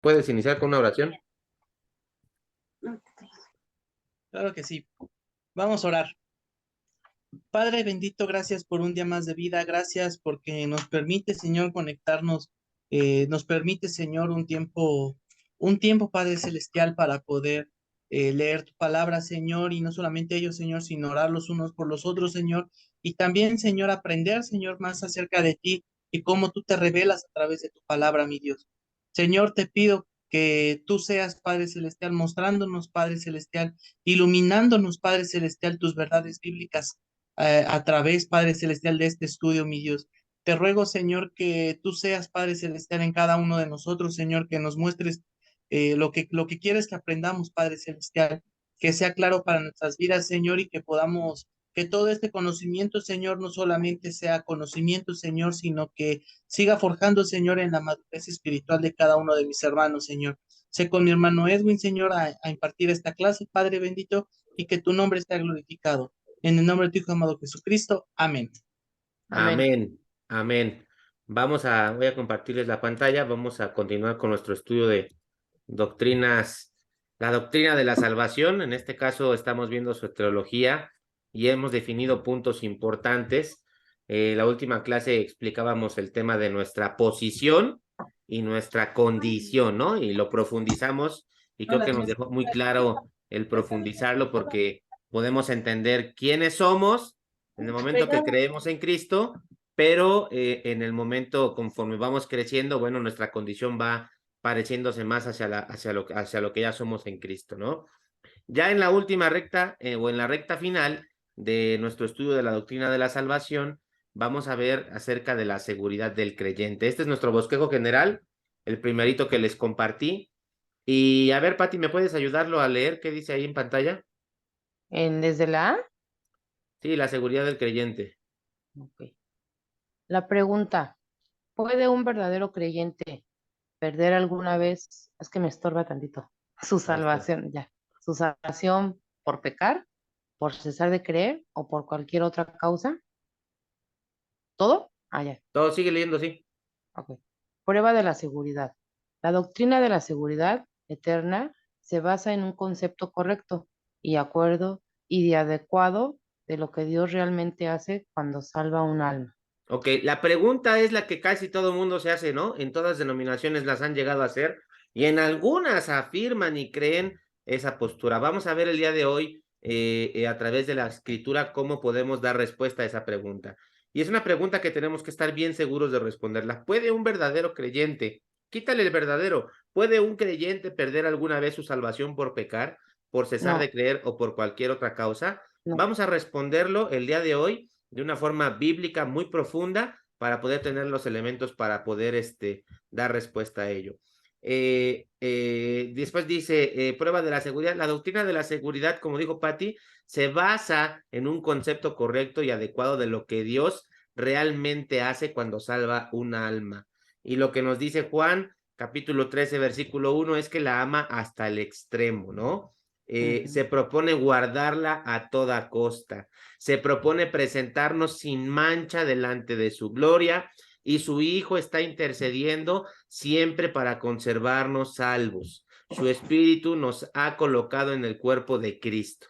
¿puedes iniciar con una oración? Claro que sí. Vamos a orar. Padre bendito, gracias por un día más de vida, gracias porque nos permite, Señor, conectarnos, nos permite, Señor, un tiempo, Padre Celestial, para poder leer tu palabra, Señor, y no solamente ellos, Señor, sino orar los unos por los otros, Señor, y también, Señor, aprender, Señor, más acerca de ti y cómo tú te revelas a través de tu palabra, mi Dios. Señor, te pido que tú seas, Padre Celestial, mostrándonos, Padre Celestial, iluminándonos, Padre Celestial, tus verdades bíblicas a través, Padre Celestial, de este estudio, mi Dios. Te ruego, Señor, que tú seas, Padre Celestial, en cada uno de nosotros, Señor, que nos muestres lo que quieres que aprendamos, Padre Celestial, que sea claro para nuestras vidas, Señor, y que podamos, que todo este conocimiento, Señor, no solamente sea conocimiento, Señor, sino que siga forjando, Señor, en la madurez espiritual de cada uno de mis hermanos, Señor. Sé con mi hermano Edwin, Señor, a impartir esta clase, Padre bendito, y que tu nombre esté glorificado. En el nombre de tu Hijo amado Jesucristo. Amén. Amén. Amén, amén. Voy a compartirles la pantalla, vamos a continuar con nuestro estudio de doctrinas, la doctrina de la salvación. En este caso estamos viendo su teología y hemos definido puntos importantes. La última clase explicábamos el tema de nuestra posición y nuestra condición, ¿no? Y lo profundizamos y creo que nos dejó muy claro el profundizarlo porque podemos entender quiénes somos en el momento que creemos en Cristo, pero en el momento conforme vamos creciendo, bueno, nuestra condición va pareciéndose más hacia lo que ya somos en Cristo, ¿no? Ya en la última recta o en la recta final de nuestro estudio de la doctrina de la salvación, vamos a ver acerca de la seguridad del creyente. Este es nuestro bosquejo general, el primerito que les compartí. Y a ver, Pati, ¿me puedes ayudarlo a leer qué dice ahí en pantalla? ¿Desde la A? Sí, la seguridad del creyente. Ok. La pregunta, ¿puede un verdadero creyente perder alguna vez, es que me estorba tantito, su Ahí está. salvación por pecar, por cesar de creer o por cualquier otra causa? ¿Todo? Ya. Todo sigue leyendo, sí. Ok. Prueba de la seguridad. La doctrina de la seguridad eterna se basa en un concepto correcto y acuerdo y de adecuado de lo que Dios realmente hace cuando salva un alma. Ok, la pregunta es la que casi todo el mundo se hace, ¿no? En todas denominaciones las han llegado a hacer y en algunas afirman y creen esa postura. Vamos a ver el día de hoy a través de la escritura cómo podemos dar respuesta a esa pregunta. Y es una pregunta que tenemos que estar bien seguros de responderla. ¿Puede un verdadero creyente, quítale el verdadero, puede un creyente perder alguna vez su salvación por pecar, por cesar No, de creer o por cualquier otra causa? no. Vamos a responderlo el día de hoy de una forma bíblica muy profunda para poder tener los elementos para poder dar respuesta a ello. Después dice, prueba de la seguridad. La doctrina de la seguridad, como dijo Patti, se basa en un concepto correcto y adecuado de lo que Dios realmente hace cuando salva un alma. Y lo que nos dice Juan, capítulo 13, versículo 1, es que la ama hasta el extremo, ¿no? Se propone guardarla a toda costa. Se propone presentarnos sin mancha delante de su gloria y su Hijo está intercediendo siempre para conservarnos salvos. Su Espíritu nos ha colocado en el cuerpo de Cristo.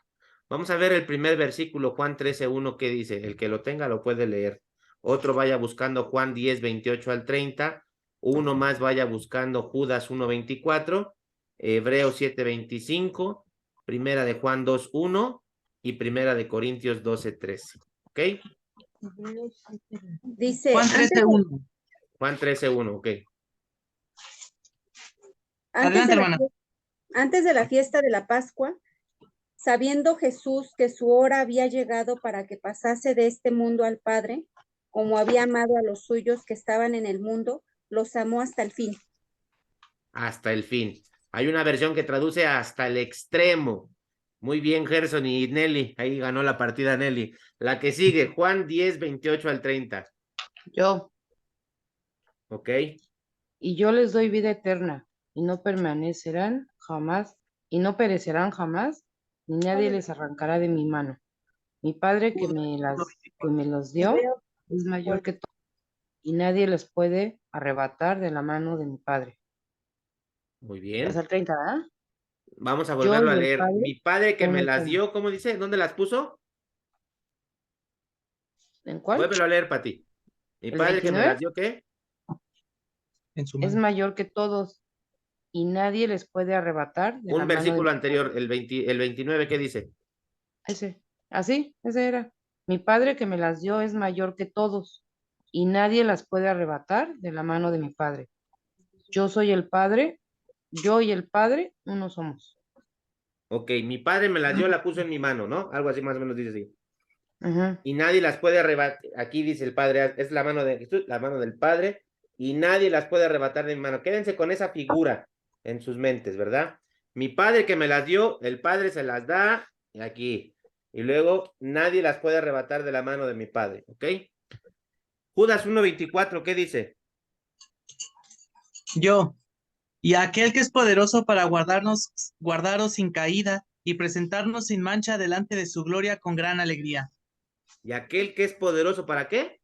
Vamos a ver el primer versículo, Juan 13:1, ¿qué dice? El que lo tenga lo puede leer. Otro vaya buscando Juan 10:28 al 30. Uno más vaya buscando Judas 1:24. Hebreos 7:25. Primera de Juan 2:1 y Primera de Corintios 12:13. ¿Ok? Dice, Juan 13:1. Juan 13:1, ok. Adelante, hermana. Antes de la fiesta de la Pascua, sabiendo Jesús que su hora había llegado para que pasase de este mundo al Padre, como había amado a los suyos que estaban en el mundo, los amó hasta el fin. Hasta el fin. Hay una versión que traduce hasta el extremo. Muy bien, Gerson y Nelly. Ahí ganó la partida Nelly. La que sigue, Juan 10:28 al 30. Yo, ¿Ok? y yo les doy vida eterna, y no permanecerán jamás, y no perecerán jamás, ni nadie les arrancará de mi mano. Mi Padre que me los dio es mayor que todo, y nadie les puede arrebatar de la mano de mi Padre. Muy Hasta bien. el 30, ¿verdad? Vamos a Yo volverlo a y el leer. Padre, Mi padre que me uno las somos. dio, ¿cómo dice? ¿Dónde las puso? ¿En cuál? Vuélvelo a leer, Pati. Mi ¿El padre que me las 29? dio, ¿qué? En su Es mano. mayor que todos y nadie les puede arrebatar de la Un mano de versículo mi Padre. anterior, el 29, ¿qué dice? Ese, así, ese era. Mi Padre que me las dio es mayor que todos y nadie las puede arrebatar de la mano de mi Padre. Yo soy el Padre, yo y el Padre uno somos. Ok, mi padre me las dio, la puso en mi mano, ¿no? Algo así más o menos dice así. Ujú. Y nadie las puede arrebatar. Aquí dice el padre, es la mano de Jesús, la mano del padre, y nadie las puede arrebatar de mi mano. Quédense con esa figura en sus mentes, ¿verdad? Mi padre que me las dio, el padre se las da aquí. Y luego nadie las puede arrebatar de la mano de mi padre, ¿ok? Judas 1:24, ¿qué dice? Yo, y aquel que es poderoso para guardaros sin caída y presentarnos sin mancha delante de su gloria con gran alegría. Y aquel que es poderoso, ¿para qué?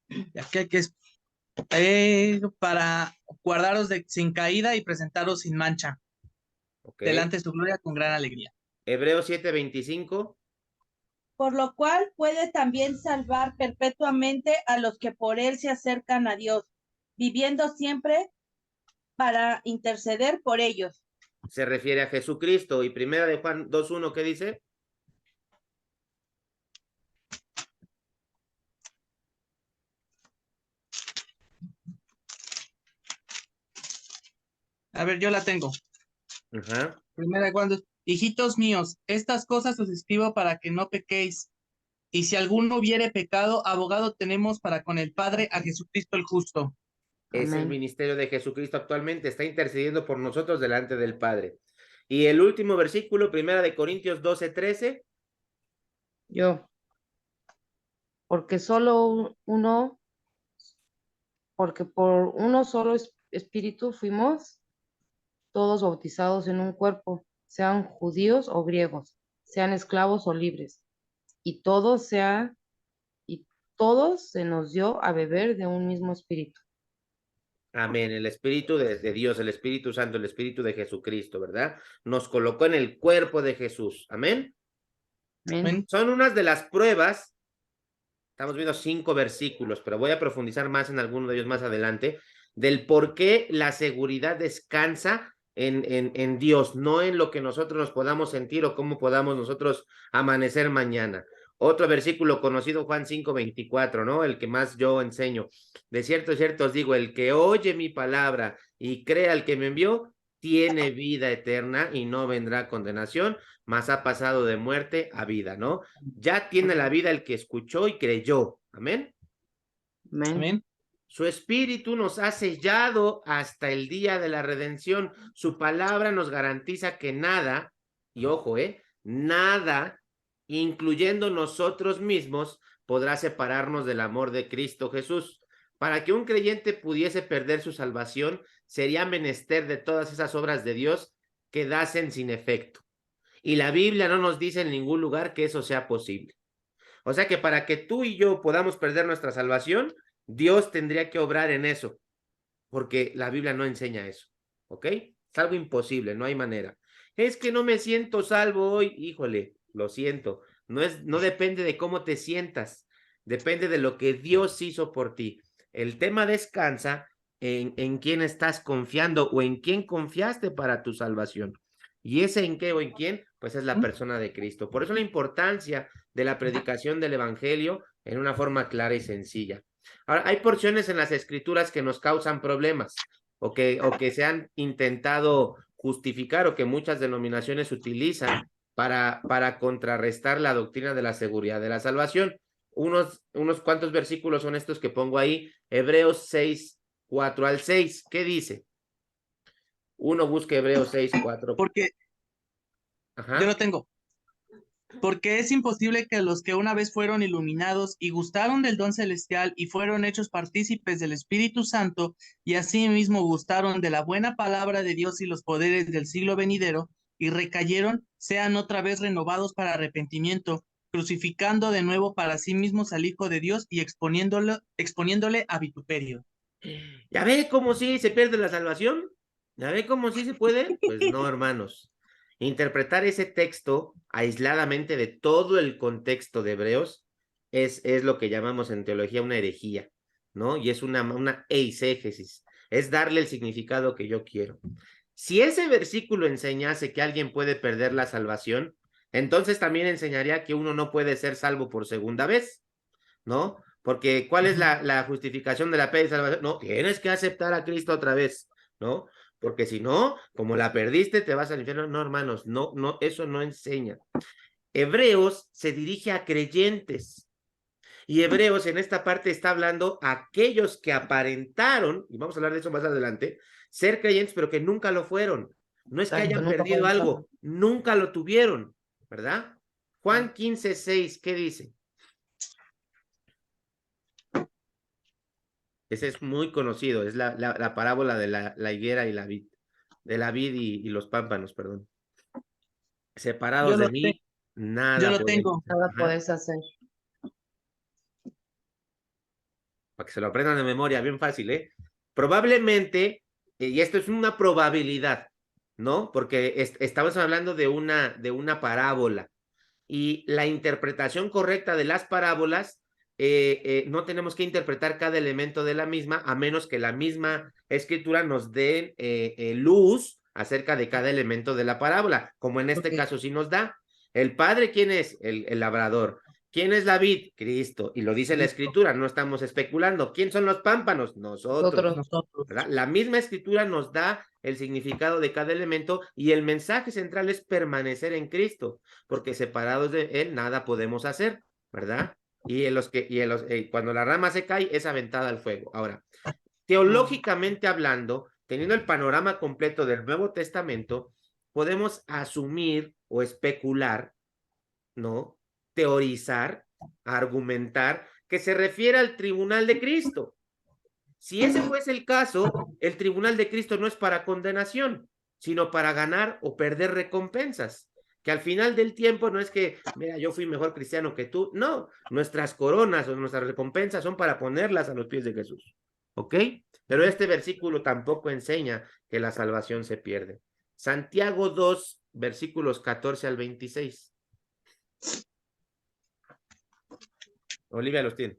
Y aquel que es para sin caída y presentaros sin mancha Ok. delante de su gloria con gran alegría. Hebreos 7:25. Por lo cual puede también salvar perpetuamente a los que por él se acercan a Dios, viviendo siempre para interceder por ellos. Se refiere a Jesucristo. Y primera de Juan 2:1, ¿qué dice? A ver, yo la tengo. Ajá. Primera de Juan, hijitos míos, estas cosas os escribo para que no pequéis. Y si alguno hubiere pecado, abogado tenemos para con el Padre a Jesucristo el justo. Es el Amén. ministerio de Jesucristo actualmente. Está intercediendo por nosotros delante del Padre. Y el último versículo, primera de Corintios 12:13. Yo, porque solo uno, porque por uno solo espíritu fuimos todos bautizados en un cuerpo, sean judíos o griegos, sean esclavos o libres, y y todos se nos dio a beber de un mismo espíritu. Amén. El Espíritu de Dios, el Espíritu Santo, el Espíritu de Jesucristo, ¿verdad? Nos colocó en el cuerpo de Jesús. Amén. Amén. Son unas de las pruebas. Estamos viendo 5 versículos, pero voy a profundizar más en alguno de ellos más adelante, del por qué la seguridad descansa en Dios, no en lo que nosotros nos podamos sentir o cómo podamos nosotros amanecer mañana. Otro versículo conocido, Juan 5:24, ¿no? El que más yo enseño. De cierto os digo, el que oye mi palabra y crea al que me envió, tiene vida eterna y no vendrá condenación, mas ha pasado de muerte a vida, ¿no? Ya tiene la vida el que escuchó y creyó. Amén. Amén. Amén. Su espíritu nos ha sellado hasta el día de la redención. Su palabra nos garantiza que nada, y ojo, nada, incluyendo nosotros mismos, podrá separarnos del amor de Cristo Jesús. Para que un creyente pudiese perder su salvación, sería menester de todas esas obras de Dios quedasen sin efecto. Y la Biblia no nos dice en ningún lugar que eso sea posible. O sea que para que tú y yo podamos perder nuestra salvación, Dios tendría que obrar en eso, porque la Biblia no enseña eso, ¿ok? Es algo imposible, no hay manera. Es que no me siento salvo hoy, híjole, lo siento. No depende de cómo te sientas, depende de lo que Dios hizo por ti. El tema descansa en quién estás confiando o en quién confiaste para tu salvación. Y ese en qué o en quién, pues es la persona de Cristo. Por eso la importancia de la predicación del Evangelio en una forma clara y sencilla. Ahora, hay porciones en las escrituras que nos causan problemas o que se han intentado justificar o que muchas denominaciones utilizan para contrarrestar la doctrina de la seguridad de la salvación. Unos cuantos versículos son estos que pongo ahí. Hebreos 6:4-6. ¿Qué dice? Uno busca Hebreos 6:4. Porque Ajá. yo lo tengo. Porque es imposible que los que una vez fueron iluminados y gustaron del don celestial y fueron hechos partícipes del Espíritu Santo y asimismo gustaron de la buena palabra de Dios y los poderes del siglo venidero y recayeron, sean otra vez renovados para arrepentimiento, crucificando de nuevo para sí mismos al Hijo de Dios y exponiéndole a vituperio. ¿Ya ve cómo sí se pierde la salvación? ¿Ya ve cómo sí se puede? Pues no, hermanos. Interpretar ese texto aisladamente de todo el contexto de Hebreos es lo que llamamos en teología una herejía, ¿no? Y es una eisegesis, es darle el significado que yo quiero. Si ese versículo enseñase que alguien puede perder la salvación, entonces también enseñaría que uno no puede ser salvo por segunda vez, ¿no? Porque ¿cuál es la justificación de la fe y salvación? No, tienes que aceptar a Cristo otra vez, ¿no? Porque si no, como la perdiste, te vas al infierno. No, hermanos, no, eso no enseña. Hebreos se dirige a creyentes. Y Hebreos en esta parte está hablando a aquellos que aparentaron, y vamos a hablar de eso más adelante, ser creyentes, pero que nunca lo fueron. No es que hayan perdido algo, nunca lo tuvieron, ¿verdad? Juan 15:6, ¿qué dice? Ese es muy conocido, es la parábola de la higuera y la vid, de la vid y los pámpanos, perdón. Separados de mí, nada. Yo lo tengo. Nada podés hacer. Para que se lo aprendan de memoria, bien fácil, ¿eh? Probablemente, y esto es una probabilidad, ¿no? Porque estamos hablando de una parábola. Y la interpretación correcta de las parábolas, no tenemos que interpretar cada elemento de la misma, a menos que la misma escritura nos dé luz acerca de cada elemento de la parábola, como en este caso sí nos da. El padre, ¿quién es? El labrador. ¿Quién es la vid? Cristo. Y lo dice la escritura, no estamos especulando. ¿Quién son los pámpanos? Nosotros. ¿Verdad? La misma escritura nos da el significado de cada elemento y el mensaje central es permanecer en Cristo, porque separados de Él nada podemos hacer, ¿verdad? Cuando la rama se cae es aventada al fuego. Ahora, teológicamente hablando, teniendo el panorama completo del Nuevo Testamento, podemos asumir o especular, ¿no? Teorizar, argumentar, que se refiere al tribunal de Cristo. Si ese fuese el caso, el tribunal de Cristo no es para condenación, sino para ganar o perder recompensas. Que al final del tiempo no es que, mira, yo fui mejor cristiano que tú. No, nuestras coronas o nuestras recompensas son para ponerlas a los pies de Jesús. ¿Ok? Pero este versículo tampoco enseña que la salvación se pierde. Santiago 2, versículos 14 al 26. Olivia los tiene.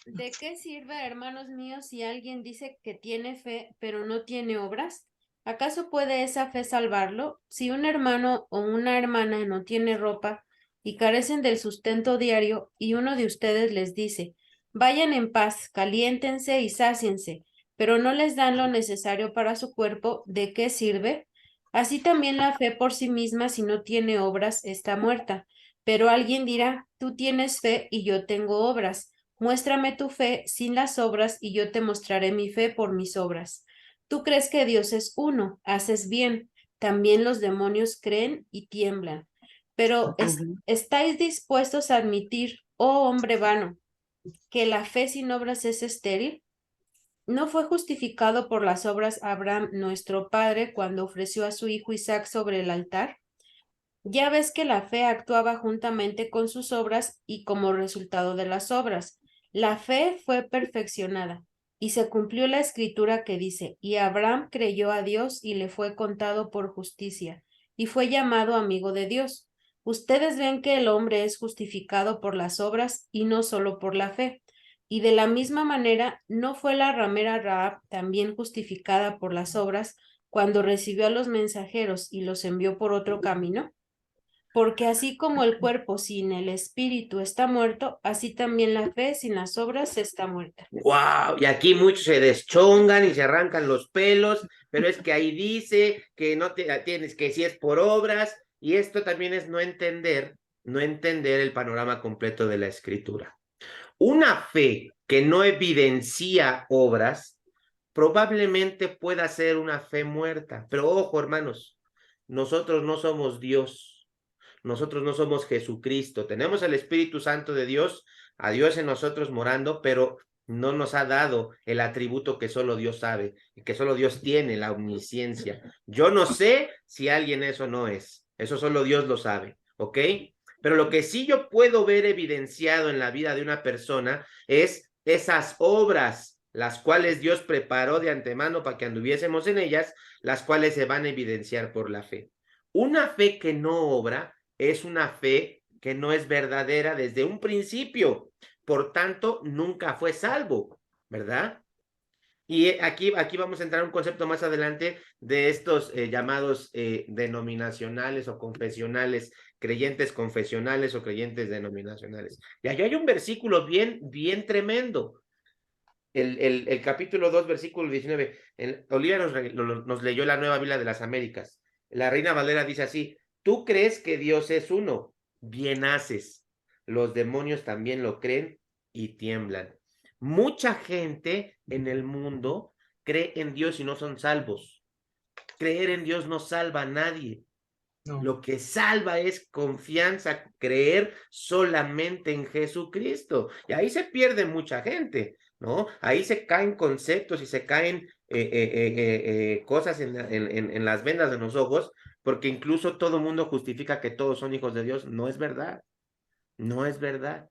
¿De qué sirve, hermanos míos, si alguien dice que tiene fe, pero no tiene obras? ¿Acaso puede esa fe salvarlo? Si un hermano o una hermana no tiene ropa y carecen del sustento diario, y uno de ustedes les dice, vayan en paz, caliéntense y sáciense, pero no les dan lo necesario para su cuerpo, ¿de qué sirve? Así también la fe por sí misma, si no tiene obras, está muerta. Pero alguien dirá, tú tienes fe y yo tengo obras. Muéstrame tu fe sin las obras y yo te mostraré mi fe por mis obras. Tú crees que Dios es uno, haces bien. También los demonios creen y tiemblan. Pero ¿estáis dispuestos a admitir, oh hombre vano, que la fe sin obras es estéril? ¿No fue justificado por las obras Abraham, nuestro padre, cuando ofreció a su hijo Isaac sobre el altar? Ya ves que la fe actuaba juntamente con sus obras y como resultado de las obras. La fe fue perfeccionada y se cumplió la escritura que dice, y Abraham creyó a Dios y le fue contado por justicia, y fue llamado amigo de Dios. Ustedes ven que el hombre es justificado por las obras y no solo por la fe. Y de la misma manera, ¿no fue la ramera Rahab también justificada por las obras cuando recibió a los mensajeros y los envió por otro camino? Porque así como el cuerpo sin el espíritu está muerto, así también la fe sin las obras está muerta. ¡Wow! Y aquí muchos se deschongan y se arrancan los pelos, pero es que ahí dice que no tienes que si es por obras, y esto también es no entender el panorama completo de la escritura. Una fe que no evidencia obras probablemente pueda ser una fe muerta, pero ojo, hermanos, nosotros no somos Dios. Nosotros no somos Jesucristo. Tenemos el Espíritu Santo de Dios, a Dios en nosotros morando, pero no nos ha dado el atributo que solo Dios sabe, y que solo Dios tiene, la omnisciencia. Yo no sé si alguien es o no es. Eso solo Dios lo sabe, ¿ok? Pero lo que sí yo puedo ver evidenciado en la vida de una persona es esas obras las cuales Dios preparó de antemano para que anduviésemos en ellas, las cuales se van a evidenciar por la fe. Una fe que no obra es una fe que no es verdadera desde un principio, por tanto, nunca fue salvo, ¿verdad? Y aquí vamos a entrar a un concepto más adelante de estos llamados denominacionales o confesionales, creyentes confesionales o creyentes denominacionales. Y allá hay un versículo bien tremendo. El capítulo 2, versículo 19. Olivia nos leyó la Nueva Biblia de las Américas. La Reina Valera dice así: tú crees que Dios es uno, bien haces. Los demonios también lo creen y tiemblan. Mucha gente en el mundo cree en Dios y no son salvos. Creer en Dios no salva a nadie. No. Lo que salva es confianza, creer solamente en Jesucristo. Y ahí se pierde mucha gente, ¿no? Ahí se caen conceptos y se caen cosas en las vendas de los ojos, porque incluso todo el mundo justifica que todos son hijos de Dios. No es verdad. No es verdad.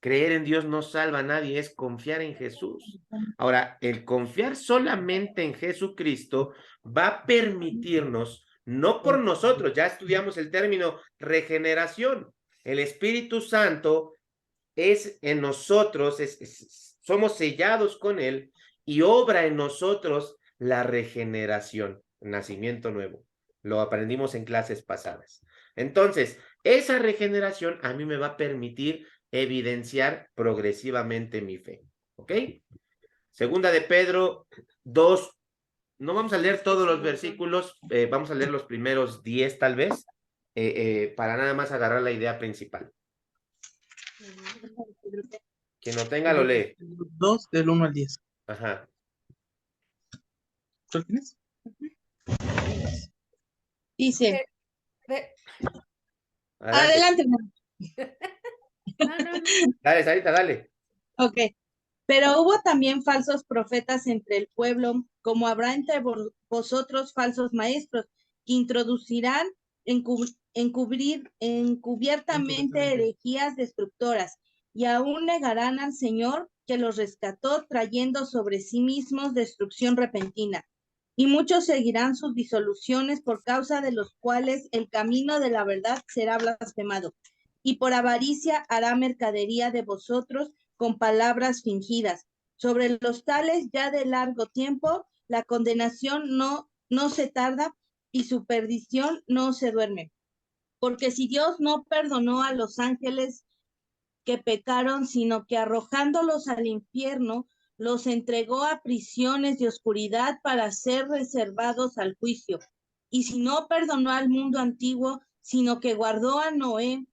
Creer en Dios no salva a nadie, es confiar en Jesús. Ahora, el confiar solamente en Jesucristo va a permitirnos, no por nosotros, ya estudiamos el término regeneración. El Espíritu Santo es en nosotros, somos sellados con Él y obra en nosotros la regeneración, nacimiento nuevo. Lo aprendimos en clases pasadas. Entonces, esa regeneración a mí me va a permitir evidenciar progresivamente mi fe. ¿Ok? Segunda de Pedro 2. No vamos a leer todos los versículos, vamos a leer los primeros 10 tal vez, para nada más agarrar la idea principal. Quien no tenga lo lee. 2 del 1 al 10. Ajá. ¿Tú lo tienes? Dice, Ve- adelante. no. Dale, Sarita, dale. Ok. Pero hubo también falsos profetas entre el pueblo, como habrá entre vosotros falsos maestros, que introducirán encubiertamente herejías destructoras, y aún negarán al Señor que los rescató, trayendo sobre sí mismos destrucción repentina. Y muchos seguirán sus disoluciones, por causa de los cuales el camino de la verdad será blasfemado. Y por avaricia hará mercadería de vosotros con palabras fingidas. Sobre los tales ya de largo tiempo, la condenación no se tarda y su perdición no se duerme. Porque si Dios no perdonó a los ángeles que pecaron, sino que arrojándolos al infierno, los entregó a prisiones de oscuridad para ser reservados al juicio. Y si no perdonó al mundo antiguo, sino que guardó a Noé,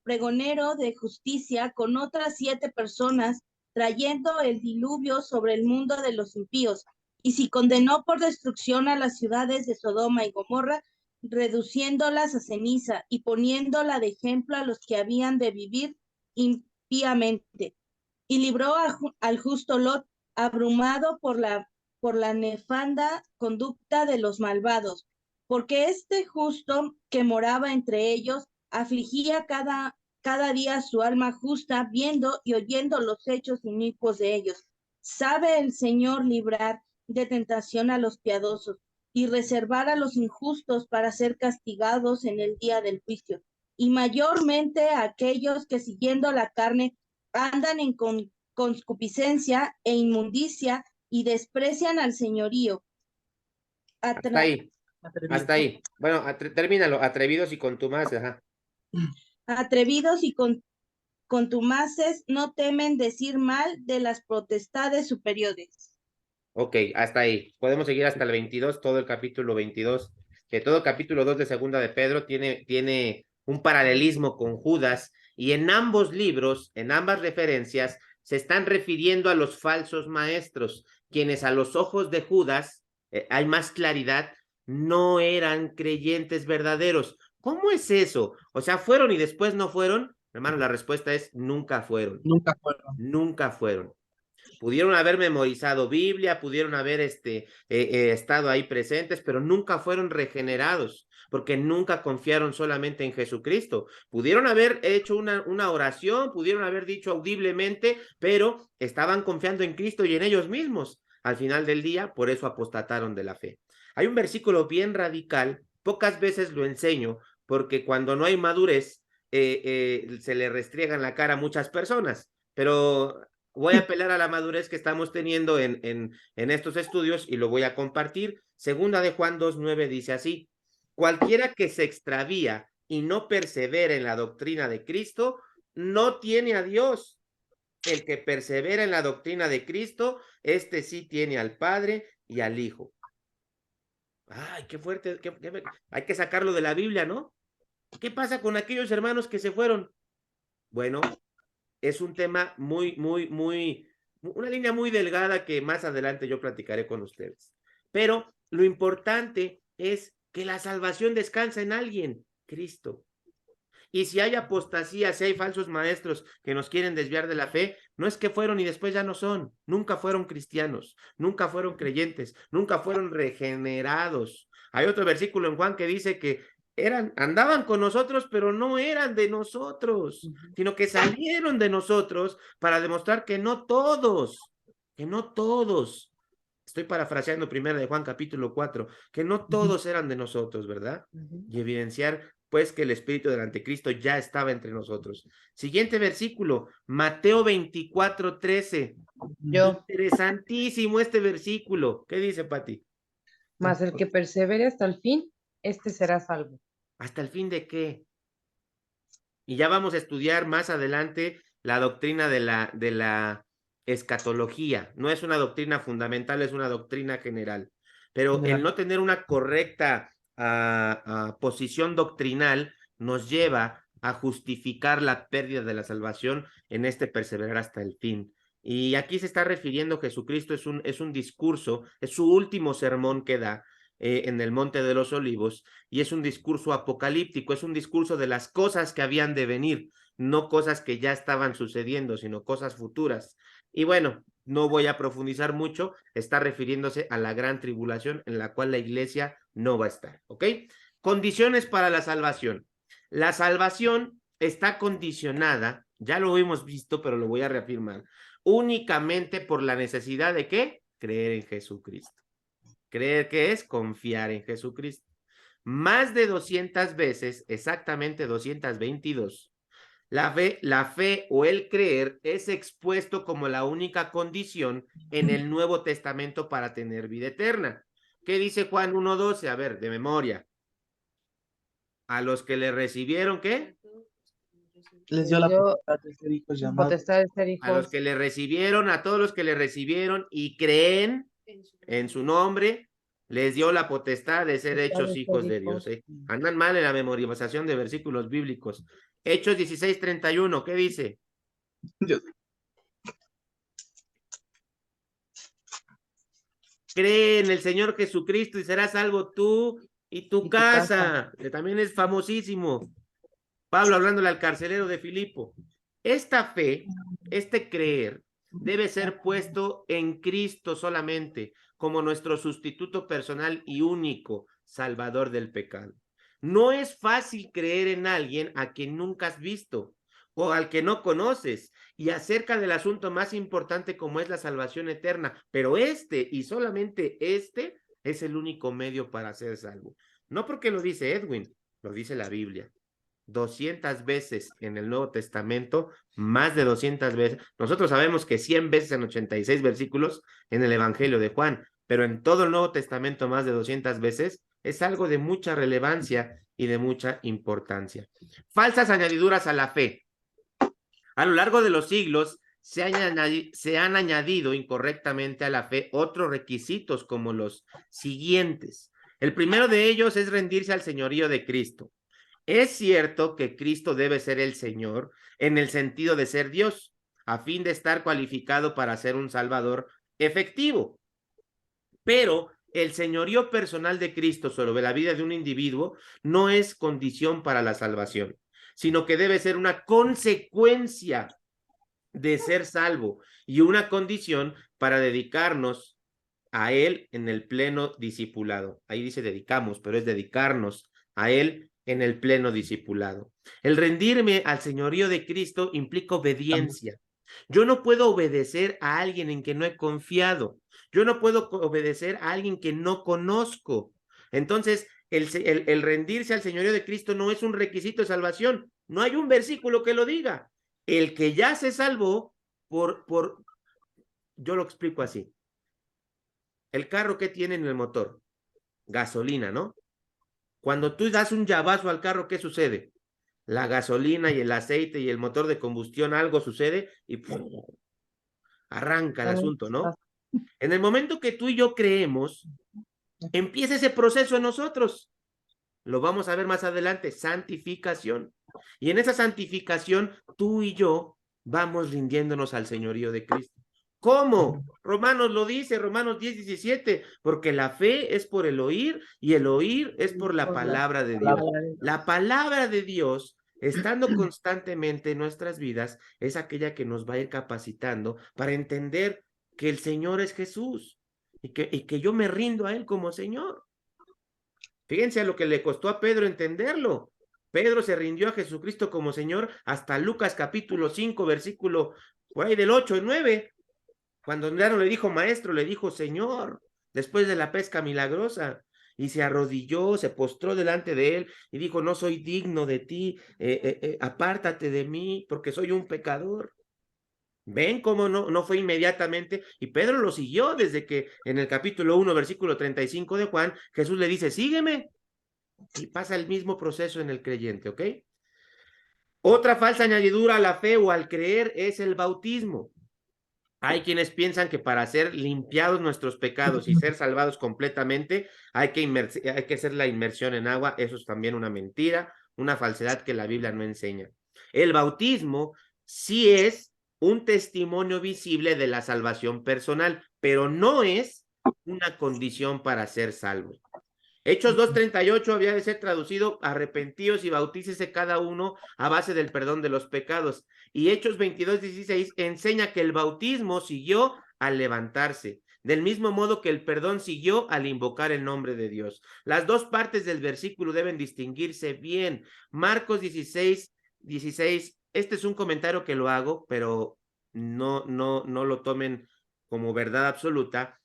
pregonero de justicia, con otras 7 personas, trayendo el diluvio sobre el mundo de los impíos. Y si condenó por destrucción a las ciudades de Sodoma y Gomorra, reduciéndolas a ceniza y poniéndola de ejemplo a los que habían de vivir impíamente. Y libró al justo Lot, abrumado por la nefanda conducta de los malvados, porque este justo que moraba entre ellos afligía cada día su alma justa, viendo y oyendo los hechos inicuos de ellos. Sabe el Señor librar de tentación a los piadosos y reservar a los injustos para ser castigados en el día del juicio, y mayormente a aquellos que siguiendo la carne andan en concupiscencia e inmundicia y desprecian al señorío. Hasta ahí. Hasta ahí. Bueno, termínalo. Atrevidos y contumaces. Ajá. Atrevidos y contumaces no temen decir mal de las potestades superiores. Ok, hasta ahí. Podemos seguir hasta el 22, todo el capítulo 22. Que todo el capítulo 2 de Segunda de Pedro tiene un paralelismo con Judas, y en ambos libros, en ambas referencias, se están refiriendo a los falsos maestros, quienes a los ojos de Judas, hay más claridad, no eran creyentes verdaderos. ¿Cómo es eso? O sea, ¿fueron y después no fueron? Hermano, la respuesta es nunca fueron. Nunca fueron. Nunca fueron. Pudieron haber memorizado Biblia, pudieron haber estado ahí presentes, pero nunca fueron regenerados, porque nunca confiaron solamente en Jesucristo. Pudieron haber hecho una oración, pudieron haber dicho audiblemente, pero estaban confiando en Cristo y en ellos mismos. Al final del día, por eso apostataron de la fe. Hay un versículo bien radical, pocas veces lo enseño, porque cuando no hay madurez, se le restriegan la cara a muchas personas, pero voy a apelar a la madurez que estamos teniendo en estos estudios y lo voy a compartir. Segunda de Juan 2:9 dice así: cualquiera que se extravía y no persevera en la doctrina de Cristo, no tiene a Dios. El que persevera en la doctrina de Cristo, este sí tiene al Padre y al Hijo. Ay, qué fuerte, hay que sacarlo de la Biblia, ¿no? ¿Qué pasa con aquellos hermanos que se fueron? Bueno, es un tema una línea muy delgada que más adelante yo platicaré con ustedes. Pero lo importante es que la salvación descansa en alguien, Cristo. Y si hay apostasía, si hay falsos maestros que nos quieren desviar de la fe, no es que fueron y después ya no son. Nunca fueron cristianos, nunca fueron creyentes, nunca fueron regenerados. Hay otro versículo en Juan que dice que andaban con nosotros, pero no eran de nosotros, sino que salieron de nosotros para demostrar que no todos, estoy parafraseando primera de Juan capítulo 4, que no todos eran de nosotros, ¿verdad? Y evidenciar pues que el espíritu del anticristo ya estaba entre nosotros. Siguiente versículo, Mateo 24:13. Interesantísimo este versículo. ¿Qué dice, Pati? Mas el que persevere hasta el fin, este será salvo. ¿Hasta el fin de qué? Y ya vamos a estudiar más adelante la doctrina de la escatología. No es una doctrina fundamental, es una doctrina general. Pero el no tener una correcta posición doctrinal nos lleva a justificar la pérdida de la salvación en perseverar hasta el fin. Y aquí se está refiriendo Jesucristo, es un discurso, es su último sermón que da en el Monte de los Olivos, y es un discurso apocalíptico, es un discurso de las cosas que habían de venir, no cosas que ya estaban sucediendo, sino cosas futuras. Y bueno, no voy a profundizar mucho, está refiriéndose a la gran tribulación en la cual la iglesia no va a estar, ¿ok? Condiciones para la salvación. La salvación está condicionada, ya lo hemos visto, pero lo voy a reafirmar, únicamente por la necesidad de ¿qué? Creer en Jesucristo. Creer que es confiar en Jesucristo. Más de 200 veces, exactamente 222, la fe o el creer es expuesto como la única condición en el Nuevo Testamento para tener vida eterna. ¿Qué dice Juan 1:12? A ver, de memoria. A los que le recibieron, ¿qué? Les dio la potestad de ser hijos llamados. A los que le recibieron, a todos los que le recibieron y creen en su nombre, les dio la potestad de ser hechos hijos de Dios. Andan mal en la memorización de versículos bíblicos. Hechos 16:31, ¿qué dice? Cree en el Señor Jesucristo y serás salvo tú y tu casa, que también es famosísimo. Pablo hablándole al carcelero de Filipo. Esta fe, este creer, debe ser puesto en Cristo solamente, como nuestro sustituto personal y único salvador del pecado. No es fácil creer en alguien a quien nunca has visto o al que no conoces y acerca del asunto más importante como es la salvación eterna, pero y solamente es el único medio para ser salvo. No porque lo dice Edwin, lo dice la Biblia. 200 veces en el Nuevo Testamento, más de 200 veces. Nosotros sabemos que 100 veces en 86 versículos en el Evangelio de Juan, pero en todo el Nuevo Testamento más de 200 veces es algo de mucha relevancia y de mucha importancia. Falsas añadiduras a la fe. A lo largo de los siglos se han añadido incorrectamente a la fe otros requisitos como los siguientes. El primero de ellos es rendirse al señorío de Cristo. Es cierto que Cristo debe ser el Señor en el sentido de ser Dios, a fin de estar cualificado para ser un Salvador efectivo. Pero el señorío personal de Cristo sobre la vida de un individuo no es condición para la salvación, sino que debe ser una consecuencia de ser salvo y una condición para dedicarnos a Él en el pleno discipulado. Ahí dice dedicamos, pero es dedicarnos a Él en el pleno discipulado. El rendirme al señorío de Cristo implica obediencia. Yo no puedo obedecer a alguien en que no he confiado. Yo no puedo obedecer a alguien que no conozco. Entonces, el rendirse al señorío de Cristo no es un requisito de salvación. No hay un versículo que lo diga. El que ya se salvó yo lo explico así. El carro, ¿qué tiene en el motor? Gasolina, ¿no? Cuando tú das un llavazo al carro, ¿qué sucede? La gasolina y el aceite y el motor de combustión, algo sucede y ¡pum! Arranca el asunto, ¿no? En el momento que tú y yo creemos, empieza ese proceso en nosotros. Lo vamos a ver más adelante, santificación. Y en esa santificación, tú y yo vamos rindiéndonos al señorío de Cristo. ¿Cómo? Romanos lo dice, Romanos 10:17, porque la fe es por el oír y el oír es por la palabra de Dios. La palabra de Dios, estando constantemente en nuestras vidas, es aquella que nos va a ir capacitando para entender que el Señor es Jesús y que yo me rindo a Él como Señor. Fíjense a lo que le costó a Pedro entenderlo. Pedro se rindió a Jesucristo como Señor hasta Lucas capítulo 5, versículo por ahí del 8 y 9. Cuando ya no le dijo maestro, le dijo Señor, después de la pesca milagrosa. Y se arrodilló, se postró delante de él y dijo, no soy digno de ti, apártate de mí, porque soy un pecador. ¿Ven cómo no fue inmediatamente? Y Pedro lo siguió desde que en el capítulo 1, versículo 35 de Juan, Jesús le dice, sígueme. Y pasa el mismo proceso en el creyente, ¿ok? Otra falsa añadidura a la fe o al creer es el bautismo. Hay quienes piensan que para ser limpiados nuestros pecados y ser salvados completamente hay que hacer la inmersión en agua. Eso es también una mentira, una falsedad que la Biblia no enseña. El bautismo sí es un testimonio visible de la salvación personal, pero no es una condición para ser salvo. Hechos 2:38 había de ser traducido, arrepentíos y bautícese cada uno a base del perdón de los pecados. Y Hechos 22:16 enseña que el bautismo siguió al levantarse, del mismo modo que el perdón siguió al invocar el nombre de Dios. Las dos partes del versículo deben distinguirse bien. Marcos 16:16, este es un comentario que lo hago, pero no lo tomen como verdad absoluta.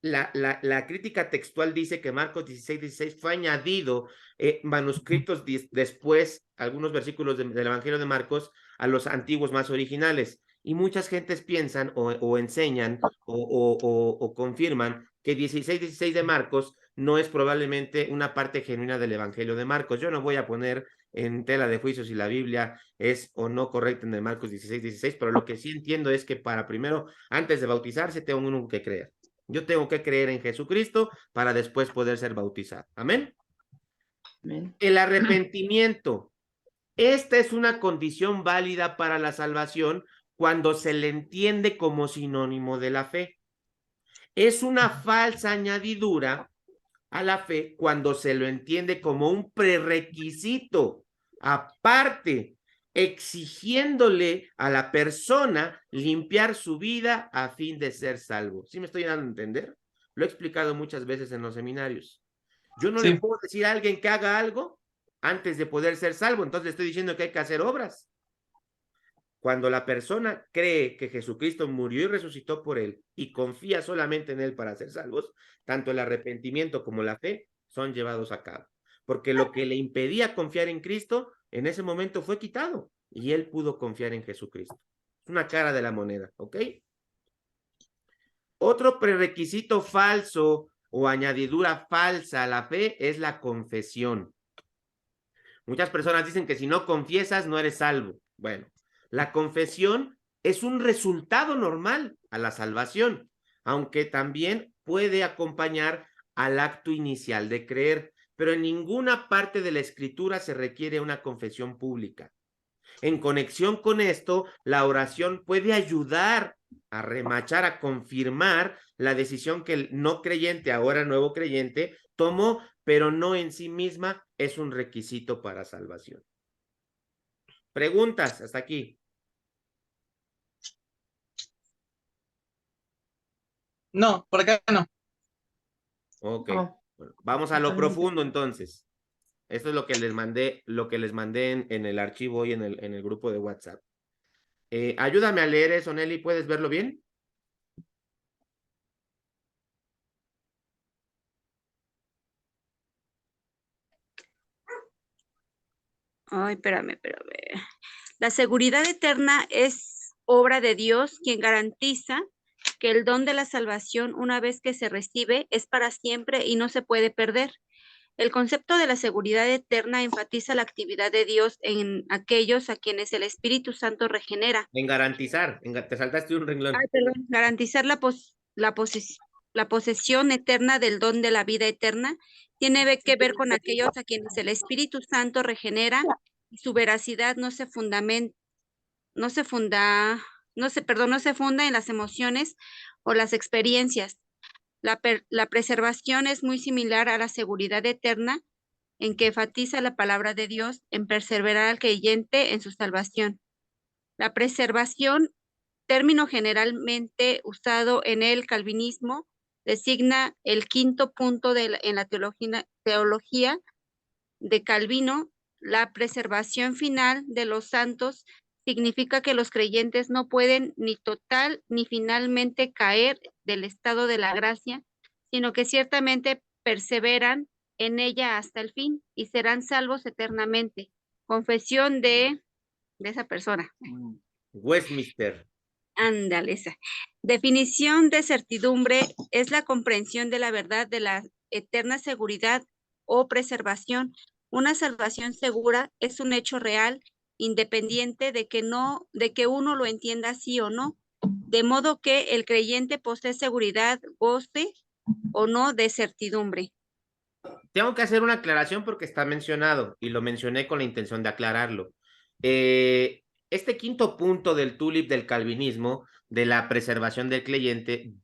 La crítica textual dice que Marcos 16:16 fue añadido manuscritos después, algunos versículos del Evangelio de Marcos, a los antiguos más originales. Y muchas gentes piensan o enseñan o confirman que 16:16 de Marcos no es probablemente una parte genuina del Evangelio de Marcos. Yo no voy a poner en tela de juicio si la Biblia es o no correcta en el Marcos 16:16, pero lo que sí entiendo es que para primero, antes de bautizarse, tengo uno que creer. Yo tengo que creer en Jesucristo para después poder ser bautizado. ¿Amén? Amén. El arrepentimiento. Esta es una condición válida para la salvación cuando se le entiende como sinónimo de la fe. Es una falsa añadidura a la fe cuando se lo entiende como un prerequisito aparte, exigiéndole a la persona limpiar su vida a fin de ser salvo. ¿Sí me estoy dando a entender? Lo he explicado muchas veces en los seminarios. Yo no le puedo decir a alguien que haga algo antes de poder ser salvo, entonces estoy diciendo que hay que hacer obras. Cuando la persona cree que Jesucristo murió y resucitó por él y confía solamente en él para ser salvos, tanto el arrepentimiento como la fe son llevados a cabo. Porque lo que le impedía confiar en Cristo en ese momento fue quitado y él pudo confiar en Jesucristo. Es una cara de la moneda, ¿ok? Otro prerequisito falso o añadidura falsa a la fe es la confesión. Muchas personas dicen que si no confiesas no eres salvo. Bueno, la confesión es un resultado normal a la salvación, aunque también puede acompañar al acto inicial de creer, pero en ninguna parte de la Escritura se requiere una confesión pública. En conexión con esto, la oración puede ayudar a remachar, a confirmar la decisión que el no creyente, ahora nuevo creyente, tomó, pero no en sí misma es un requisito para salvación. Preguntas hasta aquí. No, por acá no. Ok. No, Bueno, vamos a lo totalmente. profundo entonces. Esto es lo que les mandé en el archivo y en el grupo de WhatsApp. Ayúdame a leer eso, Nelly, ¿puedes verlo bien? Ay, espérame. La seguridad eterna es obra de Dios, quien garantiza que el don de la salvación, una vez que se recibe, es para siempre y no se puede perder. El concepto de la seguridad eterna enfatiza la actividad de Dios en aquellos a quienes el Espíritu Santo regenera. En garantizar, te saltaste un renglón. Perdón, garantizar la posesión eterna del don de la vida eterna tiene que ver con aquellos a quienes el Espíritu Santo regenera y su veracidad no se fundamenta, no se funda, no se funda en las emociones o las experiencias. La preservación es muy similar a la seguridad eterna, en que enfatiza la palabra de Dios en perseverar al creyente en su salvación. La preservación, término generalmente usado en el calvinismo, designa el quinto punto en la teología de Calvino. La preservación final de los santos significa que los creyentes no pueden ni total ni finalmente caer del estado de la gracia, sino que ciertamente perseveran en ella hasta el fin y serán salvos eternamente. Confesión de esa persona. Westminster. Ándale, esa. Definición de certidumbre es la comprensión de la verdad de la eterna seguridad o preservación. Una salvación segura es un hecho real, independiente de que uno lo entienda sí o no, de modo que el creyente posee seguridad, goce o no de certidumbre. Tengo que hacer una aclaración porque está mencionado y lo mencioné con la intención de aclararlo. Este quinto punto del tulip del calvinismo, de la preservación del creyente,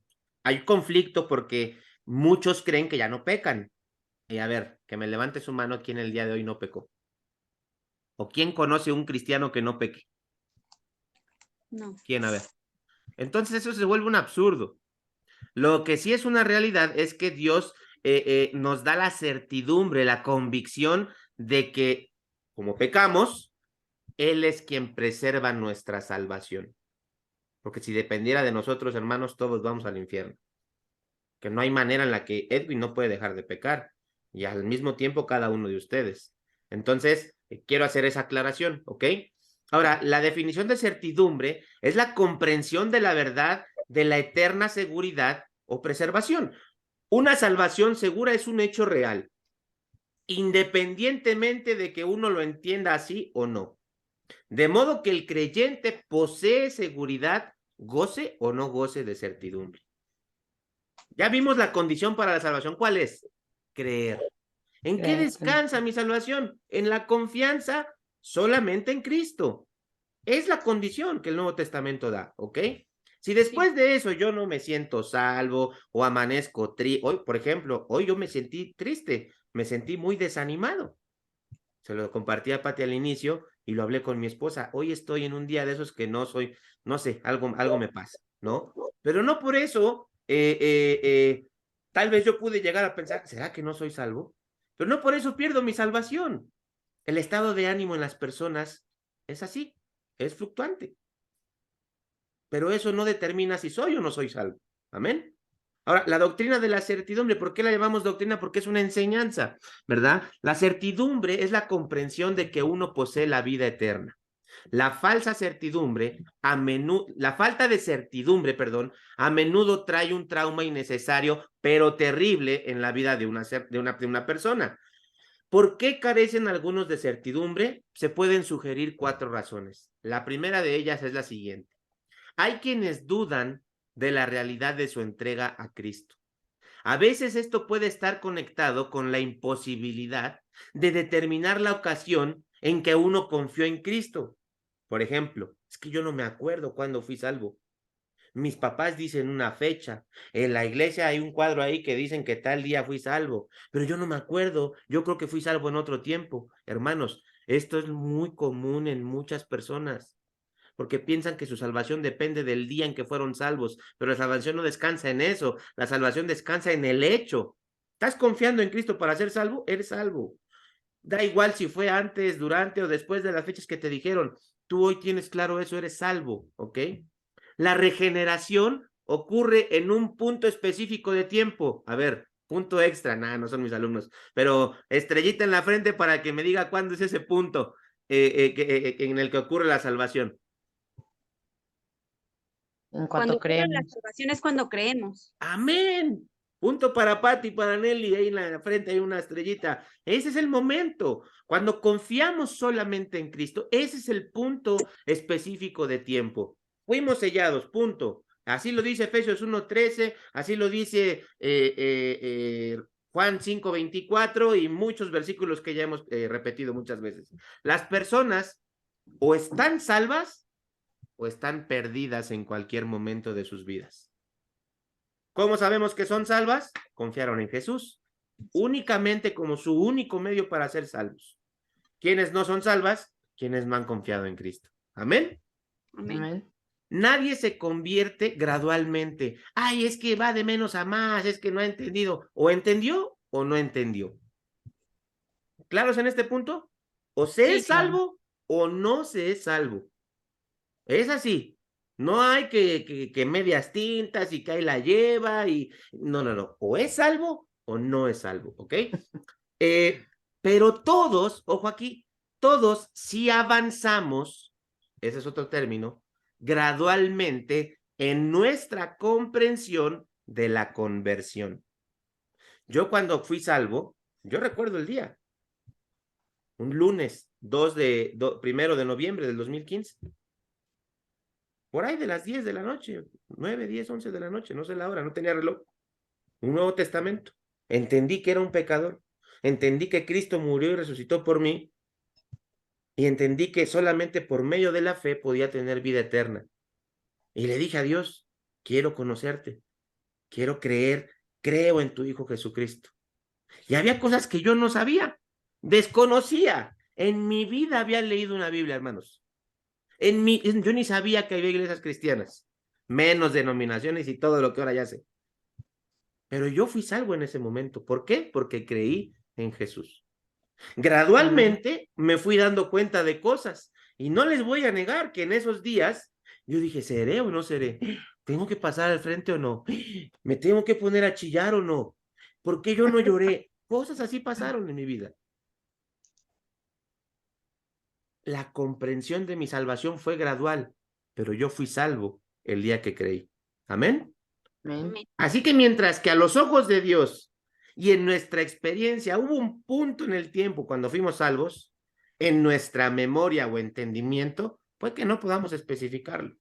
hay conflicto porque muchos creen que ya no pecan. Y a ver, que me levante su mano quien el día de hoy no pecó. ¿O quién conoce un cristiano que no peque? No. ¿Quién? A ver. Entonces eso se vuelve un absurdo. Lo que sí es una realidad es que Dios nos da la certidumbre, la convicción de que como pecamos, Él es quien preserva nuestra salvación. Porque si dependiera de nosotros, hermanos, todos vamos al infierno. Que no hay manera en la que Edwin no puede dejar de pecar y al mismo tiempo cada uno de ustedes. Entonces, quiero hacer esa aclaración, ¿ok? Ahora, la definición de certidumbre es la comprensión de la verdad de la eterna seguridad o preservación. Una salvación segura es un hecho real, independientemente de que uno lo entienda así o no. De modo que el creyente posee seguridad, goce o no goce de certidumbre. Ya vimos la condición para la salvación. ¿Cuál es? Creer. ¿En qué descansa mi salvación? En la confianza solamente en Cristo. Es la condición que el Nuevo Testamento da, ¿ok? Si después de eso yo no me siento salvo o amanezco hoy, por ejemplo, hoy yo me sentí triste, me sentí muy desanimado. Se lo compartí a Pati al inicio y lo hablé con mi esposa. Hoy estoy en un día de esos que no soy, no sé, algo me pasa, ¿no? Pero no por eso, tal vez yo pude llegar a pensar, ¿será que no soy salvo? Pero no por eso pierdo mi salvación. El estado de ánimo en las personas es así, es fluctuante. Pero eso no determina si soy o no soy salvo. Amén. Ahora, la doctrina de la certidumbre, ¿por qué la llamamos doctrina? Porque es una enseñanza, ¿verdad? La certidumbre es la comprensión de que uno posee la vida eterna. La falsa certidumbre, la falta de certidumbre, perdón, a menudo trae un trauma innecesario, pero terrible en la vida de una persona. ¿Por qué carecen algunos de certidumbre? Se pueden sugerir 4 razones. La primera de ellas es la siguiente. Hay quienes dudan de la realidad de su entrega a Cristo. A veces esto puede estar conectado con la imposibilidad de determinar la ocasión en que uno confió en Cristo. Por ejemplo, es que yo no me acuerdo cuándo fui salvo. Mis papás dicen una fecha. En la iglesia hay un cuadro ahí que dicen que tal día fui salvo, pero yo no me acuerdo. Yo creo que fui salvo en otro tiempo. Hermanos, esto es muy común en muchas personas. porque piensan que su salvación depende del día en que fueron salvos, pero la salvación no descansa en eso, la salvación descansa en el hecho. ¿Estás confiando en Cristo para ser salvo? Eres salvo. Da igual si fue antes, durante o después de las fechas que te dijeron. Tú hoy tienes claro eso, eres salvo, ¿ok? La regeneración ocurre en un punto específico de tiempo. A ver, punto extra. Nah, no son mis alumnos, pero estrellita en la frente para que me diga cuándo es ese punto en el que ocurre la salvación. En Cuando cuanto ocurre la creemos. salvación es cuando creemos. Amén. Punto para Pati, para Nelly, ahí en la frente hay una estrellita. Ese es el momento. Cuando confiamos solamente en Cristo, ese es el punto específico de tiempo. Fuimos sellados, punto. Así lo dice Efesios 1:13, así lo dice Juan 5:24 y muchos versículos que ya hemos repetido muchas veces. Las personas o están salvas o están perdidas en cualquier momento de sus vidas. ¿Cómo sabemos que son salvas? Confiaron en Jesús, únicamente como su único medio para ser salvos. ¿Quiénes no son salvas? Quienes no han confiado en Cristo. ¿Amén? Amén. Amén. Nadie se convierte gradualmente. Ay, es que va de menos a más, es que no ha entendido. O entendió o no entendió. ¿Claros en este punto? O se es salvo o no se es salvo. Es así. No hay que medias tintas y que ahí la lleva y no. O es salvo o no es salvo, ¿ok? Pero todos, ojo aquí, todos sí avanzamos, ese es otro término, gradualmente en nuestra comprensión de la conversión. Yo cuando fui salvo, yo recuerdo el día, un lunes 1 de noviembre del 2015. Por ahí de las 10 de la noche, 9, 10, 11 de la noche, no sé la hora, no tenía reloj. Un Nuevo Testamento. Entendí que era un pecador. Entendí que Cristo murió y resucitó por mí. Y entendí que solamente por medio de la fe podía tener vida eterna. Y le dije a Dios, quiero conocerte, quiero creer, creo en tu Hijo Jesucristo. Y había cosas que yo no sabía, desconocía. En mi vida había leído una Biblia, hermanos. Yo ni sabía que había iglesias cristianas, menos denominaciones y todo lo que ahora ya sé. Pero yo fui salvo en ese momento. ¿Por qué? Porque creí en Jesús. Gradualmente me fui dando cuenta de cosas y no les voy a negar que en esos días yo dije, ¿seré o no seré? ¿Tengo que pasar al frente o no? ¿Me tengo que poner a chillar o no? ¿Por qué yo no lloré? Cosas así pasaron en mi vida. La comprensión de mi salvación fue gradual, pero yo fui salvo el día que creí. ¿Amén? Amén. Así que mientras que a los ojos de Dios y en nuestra experiencia hubo un punto en el tiempo cuando fuimos salvos, en nuestra memoria o entendimiento, puede que no podamos especificarlo.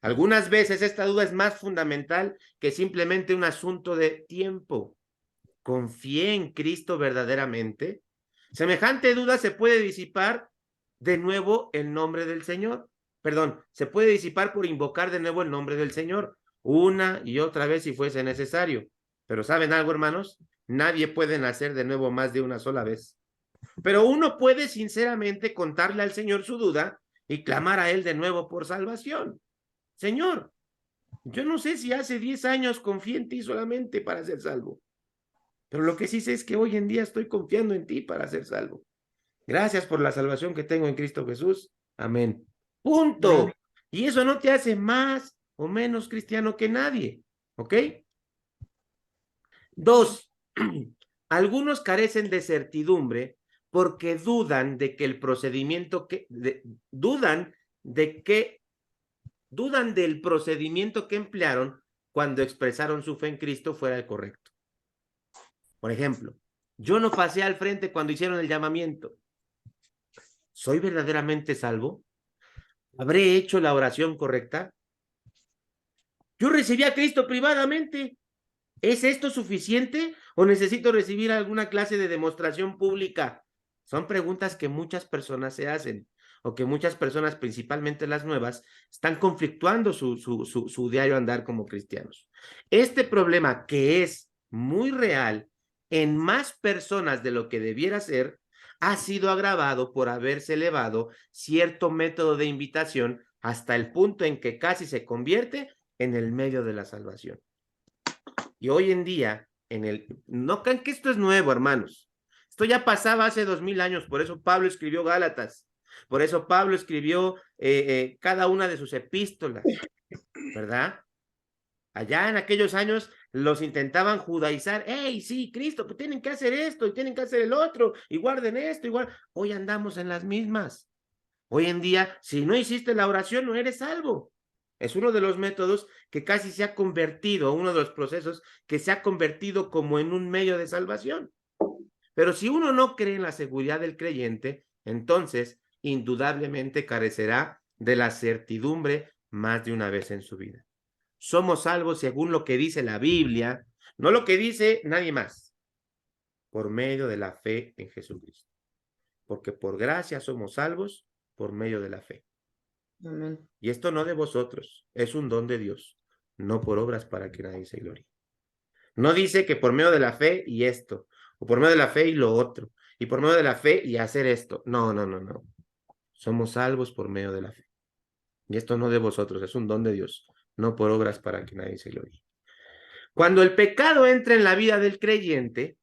Algunas veces esta duda es más fundamental que simplemente un asunto de tiempo. ¿Confié en Cristo verdaderamente? Semejante duda se puede disipar de nuevo el nombre del Señor. Perdón, se puede disipar por invocar de nuevo el nombre del Señor, una y otra vez si fuese necesario. Pero ¿saben algo, hermanos? Nadie puede nacer de nuevo más de una sola vez. Pero uno puede sinceramente contarle al Señor su duda y clamar a Él de nuevo por salvación. Señor, yo no sé si hace 10 años confié en ti solamente para ser salvo, pero lo que sí sé es que hoy en día estoy confiando en ti para ser salvo. Gracias por la salvación que tengo en Cristo Jesús. Amén. Punto. Amén. Y eso no te hace más o menos cristiano que nadie. ¿Ok? 2. Algunos carecen de certidumbre porque dudan de que el procedimiento dudan del procedimiento que emplearon cuando expresaron su fe en Cristo fuera el correcto. Por ejemplo, yo no pasé al frente cuando hicieron el llamamiento. ¿Soy verdaderamente salvo? ¿Habré hecho la oración correcta? Yo recibí a Cristo privadamente. ¿Es esto suficiente o necesito recibir alguna clase de demostración pública? Son preguntas que muchas personas se hacen o que muchas personas, principalmente las nuevas, están conflictuando su diario andar como cristianos. Este problema, que es muy real en más personas de lo que debiera ser, ha sido agravado por haberse elevado cierto método de invitación hasta el punto en que casi se convierte en el medio de la salvación. Y hoy en día, no crean que esto es nuevo, hermanos. Esto ya pasaba hace 2000 años, por eso Pablo escribió Gálatas, por eso Pablo escribió cada una de sus epístolas, ¿verdad? Allá en aquellos años los intentaban judaizar. ¡Ey, sí, Cristo, pues tienen que hacer esto y tienen que hacer el otro y guarden esto igual! Hoy andamos en las mismas. Hoy en día, si no hiciste la oración, no eres salvo. Es uno de los métodos que casi se ha convertido, uno de los procesos que se ha convertido como en un medio de salvación. Pero si uno no cree en la seguridad del creyente, entonces indudablemente carecerá de la certidumbre más de una vez en su vida. Somos salvos según lo que dice la Biblia, no lo que dice nadie más, por medio de la fe en Jesucristo. Porque por gracia somos salvos por medio de la fe. Amén. Y esto no de vosotros, es un don de Dios, no por obras para que nadie se glorie. No dice que por medio de la fe y esto, o por medio de la fe y lo otro, y por medio de la fe y hacer esto. No. Somos salvos por medio de la fe. Y esto no de vosotros, es un don de Dios, no por obras para que nadie se glorie. Cuando el pecado entra en la vida del creyente,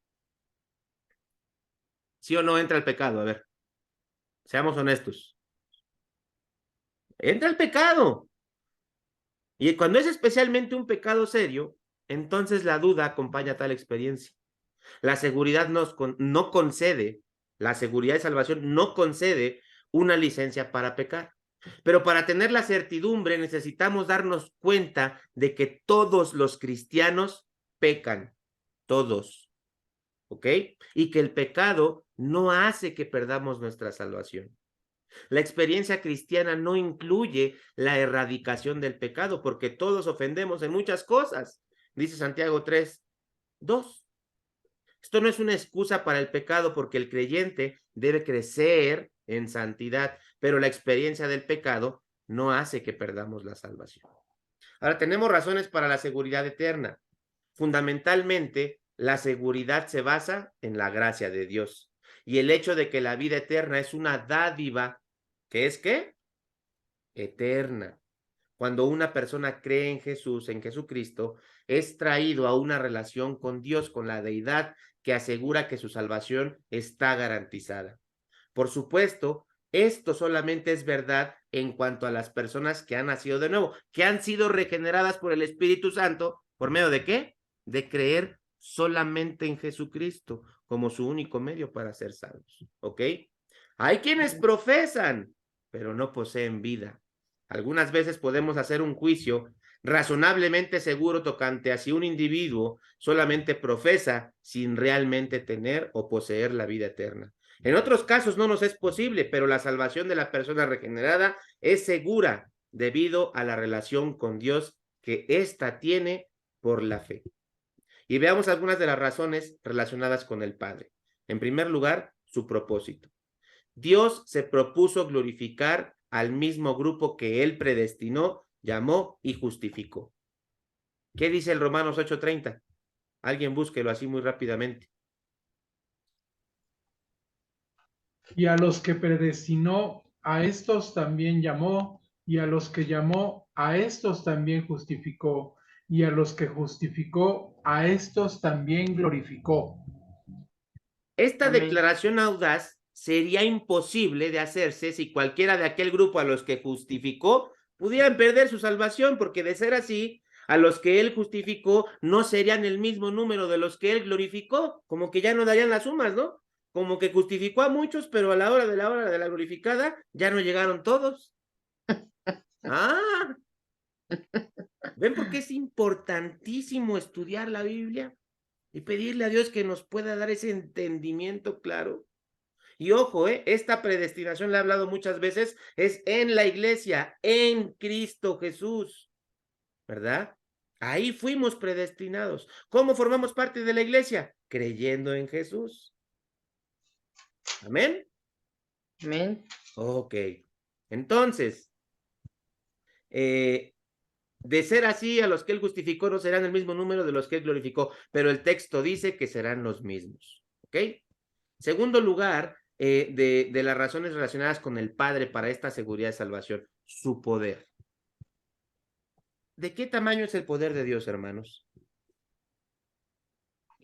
¿sí o no entra el pecado? A ver, seamos honestos. Entra el pecado. Y cuando es especialmente un pecado serio, entonces la duda acompaña tal experiencia. La seguridad no concede, la seguridad de salvación no concede una licencia para pecar. Pero para tener la certidumbre necesitamos darnos cuenta de que todos los cristianos pecan, todos, ¿ok? Y que el pecado no hace que perdamos nuestra salvación. La experiencia cristiana no incluye la erradicación del pecado, porque todos ofendemos en muchas cosas, dice Santiago 3:2. Esto no es una excusa para el pecado, porque el creyente debe crecer en santidad, pero la experiencia del pecado no hace que perdamos la salvación. Ahora, tenemos razones para la seguridad eterna. Fundamentalmente, la seguridad se basa en la gracia de Dios y el hecho de que la vida eterna es una dádiva. ¿Qué es qué? Eterna. Cuando una persona cree en Jesús, en Jesucristo, es traído a una relación con Dios, con la deidad, que asegura que su salvación está garantizada. Por supuesto, esto solamente es verdad en cuanto a las personas que han nacido de nuevo, que han sido regeneradas por el Espíritu Santo, ¿por medio de qué? De creer solamente en Jesucristo como su único medio para ser salvos, ¿ok? Hay quienes profesan, pero no poseen vida. Algunas veces podemos hacer un juicio razonablemente seguro tocante a si un individuo solamente profesa sin realmente tener o poseer la vida eterna. En otros casos no nos es posible, pero la salvación de la persona regenerada es segura debido a la relación con Dios que ésta tiene por la fe. Y veamos algunas de las razones relacionadas con el Padre. En primer lugar, su propósito. Dios se propuso glorificar al mismo grupo que él predestinó, llamó y justificó. ¿Qué dice el Romanos 8:30? Alguien búsquelo así muy rápidamente. Y a los que predestinó, a estos también llamó, y a los que llamó, a estos también justificó, y a los que justificó, a estos también glorificó. Esta Amén. declaración audaz sería imposible de hacerse si cualquiera de aquel grupo a los que justificó pudieran perder su salvación, porque de ser así, a los que él justificó no serían el mismo número de los que él glorificó, como que ya no darían las sumas, ¿no? Como que justificó a muchos, pero a la hora de la glorificada ya no llegaron todos. Ah, ¿ven por qué es importantísimo estudiar la Biblia y pedirle a Dios que nos pueda dar ese entendimiento claro? Y ojo, esta predestinación, le he hablado muchas veces, es en la iglesia, en Cristo Jesús, ¿verdad? Ahí fuimos predestinados. ¿Cómo formamos parte de la iglesia? Creyendo en Jesús. ¿Amén? Amén. Ok. Entonces, de ser así, a los que él justificó no serán el mismo número de los que él glorificó, pero el texto dice que serán los mismos. ¿Ok? Segundo lugar, de las razones relacionadas con el Padre para esta seguridad de salvación. su poder. ¿De qué tamaño es el poder de Dios, hermanos?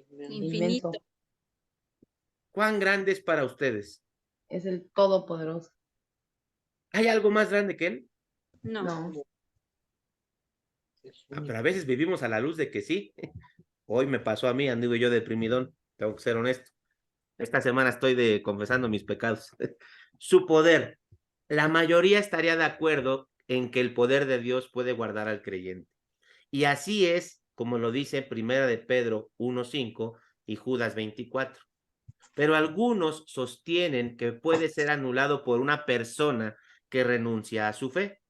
Infinito. Inmenso. ¿Cuán grande es para ustedes? Es el todopoderoso. ¿Hay algo más grande que Él? No. No. Pero a veces vivimos a la luz de que sí. Hoy me pasó a mí, anduve yo deprimidón, tengo que ser honesto. Esta semana estoy confesando mis pecados. Su poder. La mayoría estaría de acuerdo en que el poder de Dios puede guardar al creyente. Y así es, como lo dice Primera de Pedro 1:5 y Judas 24. Pero algunos sostienen que puede ser anulado por una persona que renuncia a su fe.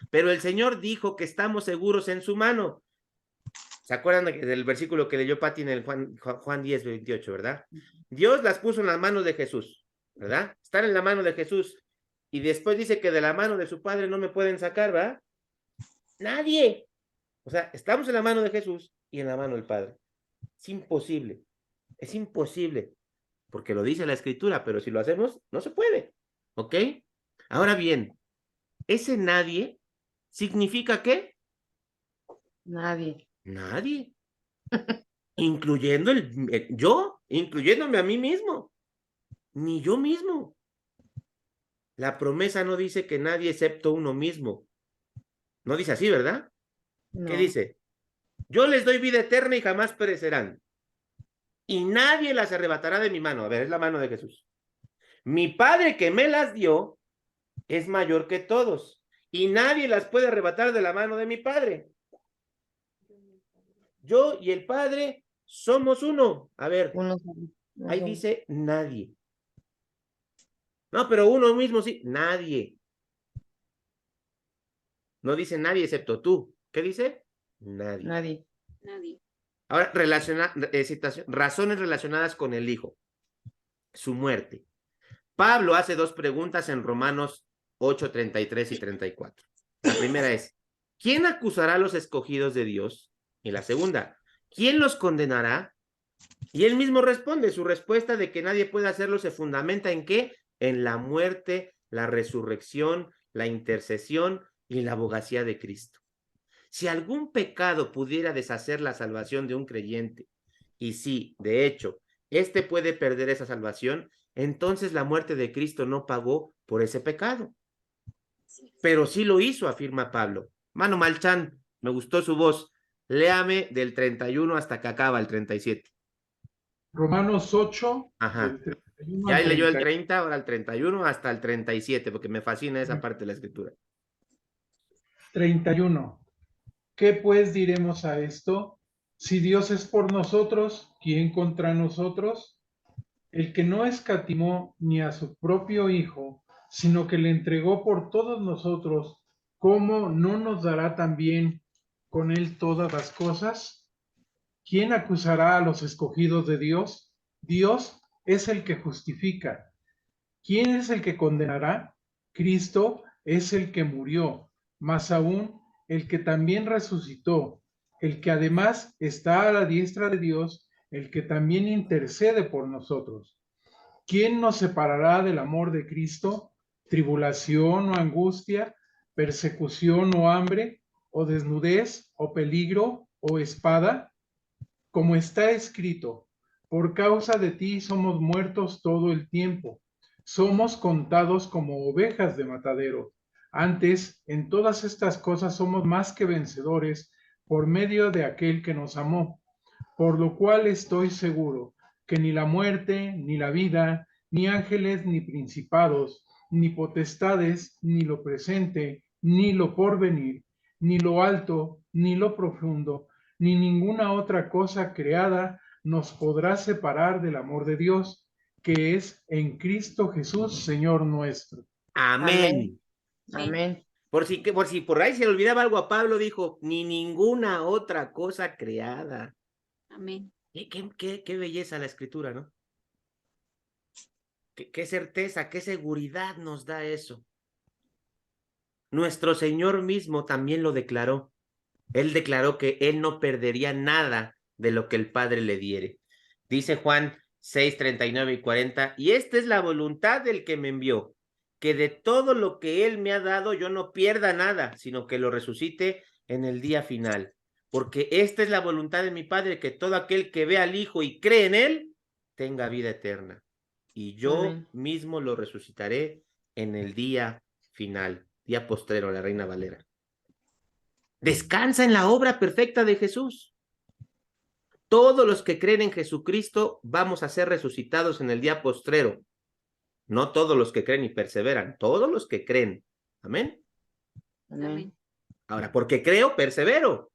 Pero el Señor dijo que estamos seguros en su mano. ¿Se acuerdan del versículo que leyó Pati en el Juan 10:28, verdad? Dios las puso en las manos de Jesús, ¿verdad? Están en la mano de Jesús. Y después dice que de la mano de su Padre no me pueden sacar, ¿verdad? Nadie. O sea, estamos en la mano de Jesús y en la mano del Padre. Es imposible. Es imposible. Porque lo dice la Escritura, pero si lo hacemos, no se puede. ¿Ok? Ahora bien, ese nadie significa ¿qué? Nadie. Nadie. Incluyendo yo, incluyéndome a mí mismo. Ni yo mismo. La promesa no dice que nadie excepto uno mismo. No dice así, ¿verdad? No. ¿Qué dice? Yo les doy vida eterna y jamás perecerán. Y nadie las arrebatará de mi mano. A ver, es la mano de Jesús. Mi Padre que me las dio es mayor que todos. Y nadie las puede arrebatar de la mano de mi Padre. Yo y el Padre somos uno. A ver, Uno solo. No ahí solo. dice nadie. No, pero uno mismo sí. Nadie. No dice nadie excepto tú. ¿Qué dice? Nadie. Nadie. Nadie. Ahora, razones relacionadas con el Hijo. Su muerte. Pablo hace dos preguntas en Romanos 8, 33 y 34. La primera es, ¿quién acusará a los escogidos de Dios? Y la segunda, ¿quién los condenará? Y él mismo responde, su respuesta de que nadie puede hacerlo se fundamenta ¿en qué? En la muerte, la resurrección, la intercesión y la abogacía de Cristo. Si algún pecado pudiera deshacer la salvación de un creyente, y si, de hecho, éste puede perder esa salvación, entonces la muerte de Cristo no pagó por ese pecado. Pero sí lo hizo, afirma Pablo. Mano Malchán, me gustó su voz. Léame del 31 hasta que acaba el 37. Romanos 8, Ajá. del 31 Ya al leyó el 30. 30, ahora el 31 hasta el 37, porque me fascina esa parte de la escritura. 31. ¿Qué pues diremos a esto? Si Dios es por nosotros, ¿quién contra nosotros? El que no escatimó ni a su propio Hijo, sino que le entregó por todos nosotros, ¿cómo no nos dará también con él todas las cosas? ¿Quién acusará a los escogidos de Dios? Dios es el que justifica. ¿Quién es el que condenará? Cristo es el que murió, más aún el que también resucitó, el que además está a la diestra de Dios, el que también intercede por nosotros. ¿Quién nos separará del amor de Cristo? ¿Tribulación o angustia, persecución o hambre, o desnudez, o peligro, o espada? Como está escrito, por causa de ti somos muertos todo el tiempo. Somos contados como ovejas de matadero. Antes, en todas estas cosas somos más que vencedores por medio de aquel que nos amó. Por lo cual estoy seguro que ni la muerte, ni la vida, ni ángeles, ni principados, ni potestades, ni lo presente, ni lo porvenir, ni lo alto, ni lo profundo, ni ninguna otra cosa creada nos podrá separar del amor de Dios, que es en Cristo Jesús, Señor nuestro. Amén. Amén. Por si por ahí se le olvidaba algo a Pablo, dijo, ni ninguna otra cosa creada. Amén. Qué belleza la escritura, ¿no? Qué certeza, qué seguridad nos da eso. Nuestro Señor mismo también lo declaró. Él declaró que él no perdería nada de lo que el Padre le diere. Dice Juan 6, 39 y 40, y esta es la voluntad del que me envió, que de todo lo que Él me ha dado yo no pierda nada, sino que lo resucite en el día final. Porque esta es la voluntad de mi Padre, que todo aquel que ve al Hijo y cree en Él, tenga vida eterna. Y yo Amén. mismo lo resucitaré en el día final. Día postrero, la Reina Valera. Descansa en la obra perfecta de Jesús. Todos los que creen en Jesucristo vamos a ser resucitados en el día postrero. No todos los que creen y perseveran, todos los que creen. Amén. Amén. Ahora, porque creo, persevero,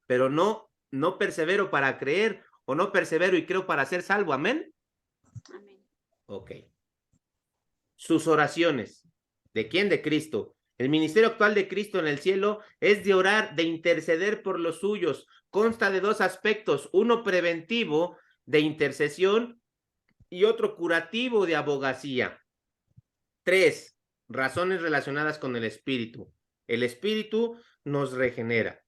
pero no persevero para creer, o no persevero y creo para ser salvo. Amén. Amén. Ok. Sus oraciones. ¿De quién? De Cristo. El ministerio actual de Cristo en el cielo es de orar, de interceder por los suyos. Consta de dos aspectos, uno preventivo de intercesión y otro curativo de abogacía. 3, razones relacionadas con el Espíritu. El Espíritu nos regenera.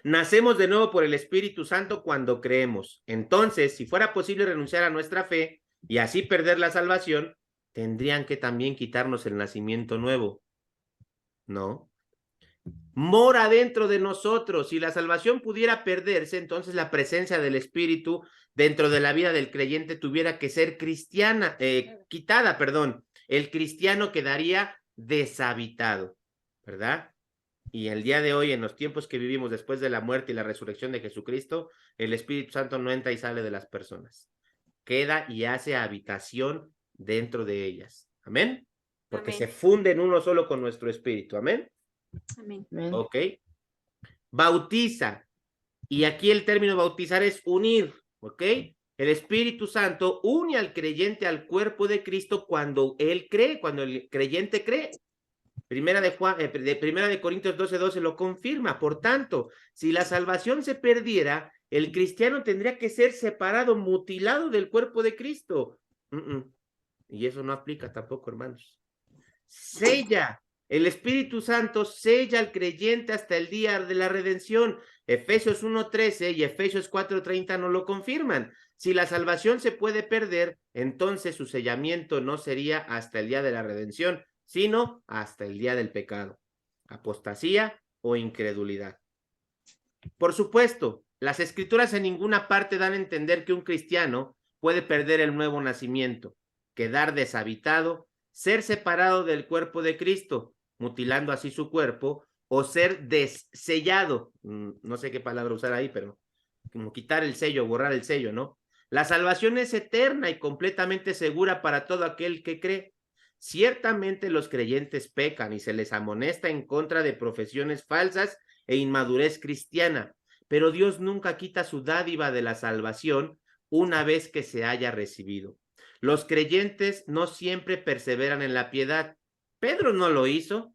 Nacemos de nuevo por el Espíritu Santo cuando creemos. Entonces, si fuera posible renunciar a nuestra fe y así perder la salvación, tendrían que también quitarnos el nacimiento nuevo. No. Mora dentro de nosotros. Si la salvación pudiera perderse, entonces la presencia del Espíritu dentro de la vida del creyente tuviera que ser quitada, perdón. El cristiano quedaría deshabitado, ¿verdad? Y el día de hoy, en los tiempos que vivimos después de la muerte y la resurrección de Jesucristo, el Espíritu Santo no entra y sale de las personas. Queda y hace habitación dentro de ellas. ¿Amén? Porque Amén. se funde en uno solo con nuestro espíritu. ¿Amén? Amén. Amén. Ok. Bautiza. Y aquí el término bautizar es unir. ¿Ok? El Espíritu Santo une al creyente al cuerpo de Cristo cuando él cree, cuando el creyente cree. Primera de Corintios 12:12 lo confirma. Por tanto, si la salvación se perdiera, el cristiano tendría que ser separado, mutilado del cuerpo de Cristo. Y eso no aplica tampoco, hermanos. Sella. El Espíritu Santo sella al creyente hasta el día de la redención. Efesios 1:13 y Efesios 4:30 nos lo confirman. Si la salvación se puede perder, entonces su sellamiento no sería hasta el día de la redención, sino hasta el día del pecado, apostasía o incredulidad. Por supuesto, las escrituras en ninguna parte dan a entender que un cristiano puede perder el nuevo nacimiento, quedar deshabitado, ser separado del cuerpo de Cristo, mutilando así su cuerpo, o ser dessellado. No sé qué palabra usar ahí, pero como quitar el sello, borrar el sello, ¿no? La salvación es eterna y completamente segura para todo aquel que cree. Ciertamente los creyentes pecan y se les amonesta en contra de profesiones falsas e inmadurez cristiana, pero Dios nunca quita su dádiva de la salvación una vez que se haya recibido. Los creyentes no siempre perseveran en la piedad. Pedro no lo hizo.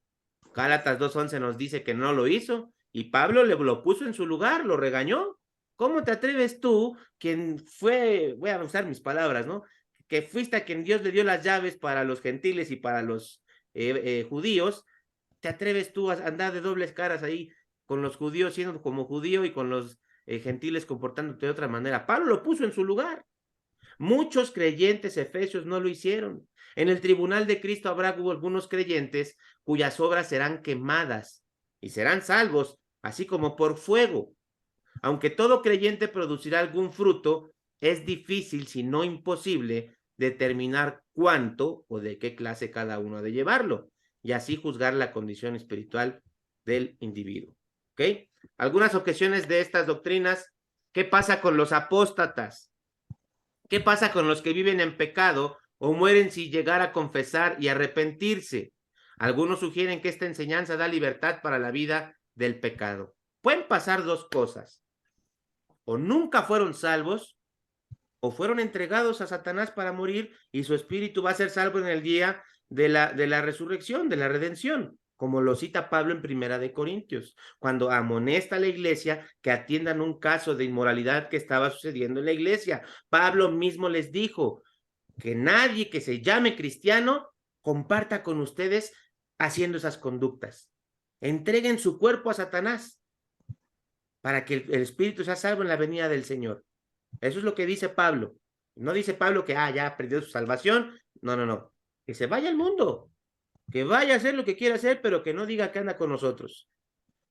Gálatas 2:11 nos dice que no lo hizo y Pablo lo puso en su lugar, lo regañó. ¿Cómo te atreves tú, quien fue, voy a usar mis palabras, ¿no? Que fuiste a quien Dios le dio las llaves para los gentiles y para los judíos, te atreves tú a andar de dobles caras ahí con los judíos siendo como judío y con los gentiles comportándote de otra manera? Pablo lo puso en su lugar. Muchos creyentes efesios no lo hicieron. En el tribunal de Cristo habrá algunos creyentes cuyas obras serán quemadas y serán salvos, así como por fuego. Aunque todo creyente producirá algún fruto, es difícil, si no imposible, determinar cuánto o de qué clase cada uno ha de llevarlo, y así juzgar la condición espiritual del individuo. ¿Ok? Algunas objeciones de estas doctrinas. ¿Qué pasa con los apóstatas? ¿Qué pasa con los que viven en pecado o mueren sin llegar a confesar y arrepentirse? Algunos sugieren que esta enseñanza da libertad para la vida del pecado. Pueden pasar dos cosas. O nunca fueron salvos, o fueron entregados a Satanás para morir y su espíritu va a ser salvo en el día de la resurrección, de la redención, como lo cita Pablo en Primera de Corintios, cuando amonesta a la iglesia que atiendan un caso de inmoralidad que estaba sucediendo en la iglesia. Pablo mismo les dijo que nadie que se llame cristiano comparta con ustedes haciendo esas conductas. Entreguen su cuerpo a Satanás para que el espíritu sea salvo en la venida del Señor. Eso es lo que dice Pablo. No dice Pablo que ya perdió su salvación. No. Que se vaya al mundo. que vaya a hacer lo que quiera hacer, pero que no diga que anda con nosotros.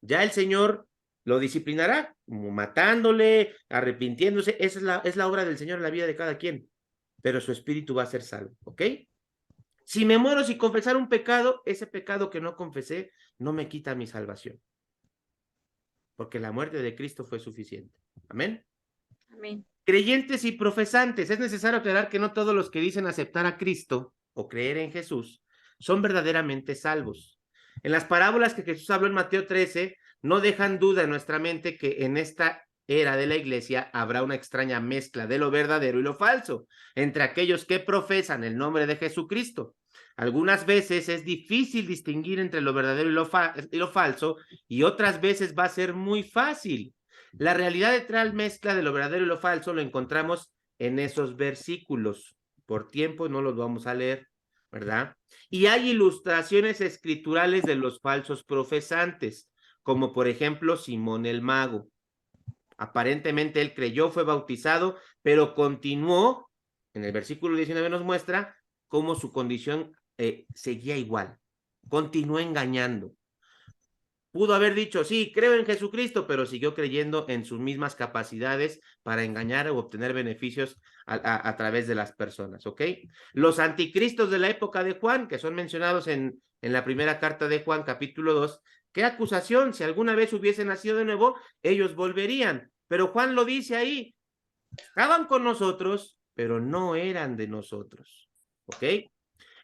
Ya el Señor lo disciplinará, matándole, arrepintiéndose. Esa es la obra del Señor en la vida de cada quien, pero su espíritu va a ser salvo, ¿ok? Si me muero sin confesar un pecado, ese pecado que no confesé no me quita mi salvación, porque la muerte de Cristo fue suficiente. Amén. Amén. Creyentes y profesantes. Es necesario aclarar que no todos los que dicen aceptar a Cristo o creer en Jesús son verdaderamente salvos. En las parábolas que Jesús habló en Mateo 13, no dejan duda en nuestra mente que en esta era de la iglesia habrá una extraña mezcla de lo verdadero y lo falso entre aquellos que profesan el nombre de Jesucristo. Algunas veces es difícil distinguir entre lo verdadero y lo falso, y otras veces va a ser muy fácil. La realidad detrás de la mezcla de lo verdadero y lo falso lo encontramos en esos versículos. Por tiempo no los vamos a leer, ¿verdad? Y hay ilustraciones escriturales de los falsos profesantes, como por ejemplo Simón el Mago. Aparentemente él creyó, fue bautizado, pero continuó, en el versículo 19 nos muestra cómo su condición seguía igual, continuó engañando. Pudo haber dicho, sí, creo en Jesucristo, pero siguió creyendo en sus mismas capacidades para engañar o obtener beneficios a través de las personas, ¿ok? Los anticristos de la época de Juan, que son mencionados en la primera carta de Juan, capítulo 2, ¿qué acusación? Si alguna vez hubiesen nacido de nuevo, ellos volverían. Pero Juan lo dice ahí, estaban con nosotros, pero no eran de nosotros, ¿ok?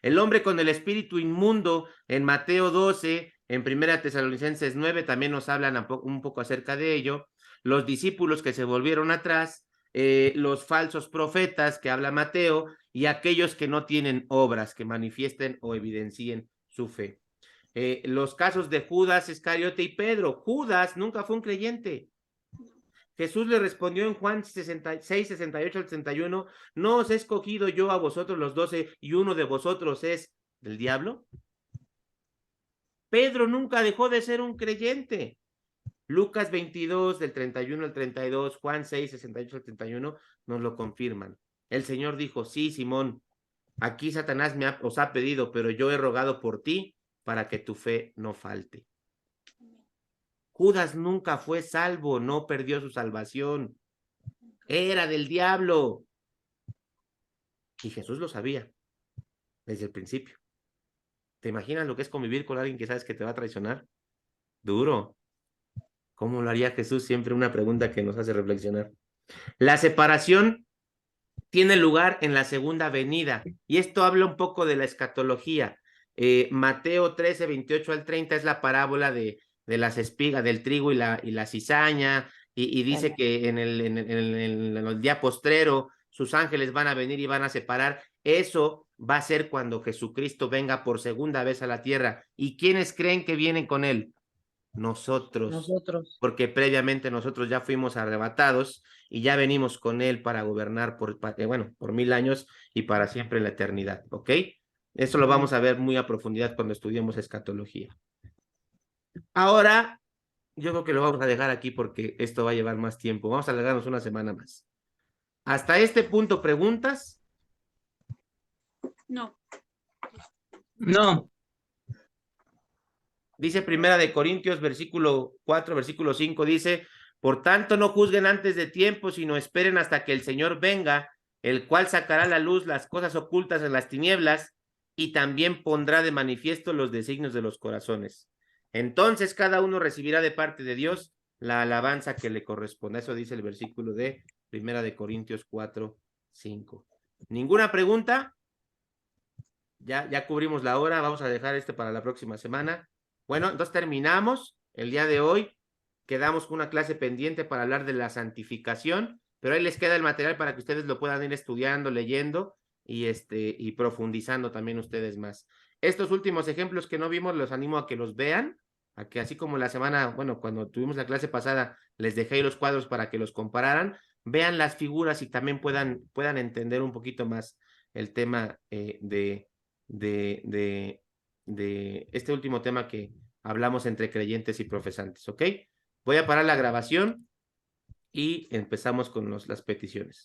El hombre con el espíritu inmundo en Mateo 12, en 1 Tesalonicenses 9 también nos hablan un poco acerca de ello. Los discípulos que se volvieron atrás, los falsos profetas que habla Mateo y aquellos que no tienen obras que manifiesten o evidencien su fe. Los casos de Judas Iscariote y Pedro. Judas nunca fue un creyente. Jesús le respondió en Juan 6, 68 al 61, ¿no os he escogido yo a vosotros los 12 y uno de vosotros es del diablo? Pedro nunca dejó de ser un creyente. Lucas 22, del 31 al 32, Juan 6, 68 al 31, nos lo confirman. El Señor dijo, sí, Simón, aquí Satanás os ha pedido, pero yo he rogado por ti para que tu fe no falte. Judas nunca fue salvo, no perdió su salvación. Era del diablo. Y Jesús lo sabía desde el principio. ¿Te imaginas lo que es convivir con alguien que sabes que te va a traicionar? Duro. ¿Cómo lo haría Jesús? Siempre una pregunta que nos hace reflexionar. La separación tiene lugar en la segunda venida. Y esto habla un poco de la escatología. Mateo 13, 28 al 30 es la parábola de las espigas, del trigo y la cizaña. Y dice que en el día postrero sus ángeles van a venir y van a separar. Eso va a ser cuando Jesucristo venga por segunda vez a la tierra. ¿Y quiénes creen que vienen con él? Nosotros. Porque previamente nosotros ya fuimos arrebatados y ya venimos con él para gobernar por 1000 años y para siempre en la eternidad, ¿ok? Eso lo vamos a ver muy a profundidad cuando estudiemos escatología. Ahora, yo creo que lo vamos a dejar aquí porque esto va a llevar más tiempo. Vamos a alargarnos una semana más. ¿Hasta este punto preguntas? No. No. Dice 1 Corintios, versículo 4, versículo 5, dice, por tanto no juzguen antes de tiempo, sino esperen hasta que el Señor venga, el cual sacará a la luz las cosas ocultas en las tinieblas y también pondrá de manifiesto los designios de los corazones. Entonces cada uno recibirá de parte de Dios la alabanza que le corresponda. Eso dice el versículo de 1 Corintios 4, 5. ¿Ninguna pregunta? Ya cubrimos la hora, vamos a dejar para la próxima semana. Bueno, entonces terminamos el día de hoy. Quedamos con una clase pendiente para hablar de la santificación, pero ahí les queda el material para que ustedes lo puedan ir estudiando, leyendo y profundizando también ustedes más. Estos últimos ejemplos que no vimos, los animo a que los vean, a que así como la semana, bueno, cuando tuvimos la clase pasada, les dejé ahí los cuadros para que los compararan, vean las figuras y también puedan entender un poquito más el tema de este último tema que hablamos entre creyentes y profesantes, ¿ok? Voy a parar la grabación y empezamos con las peticiones.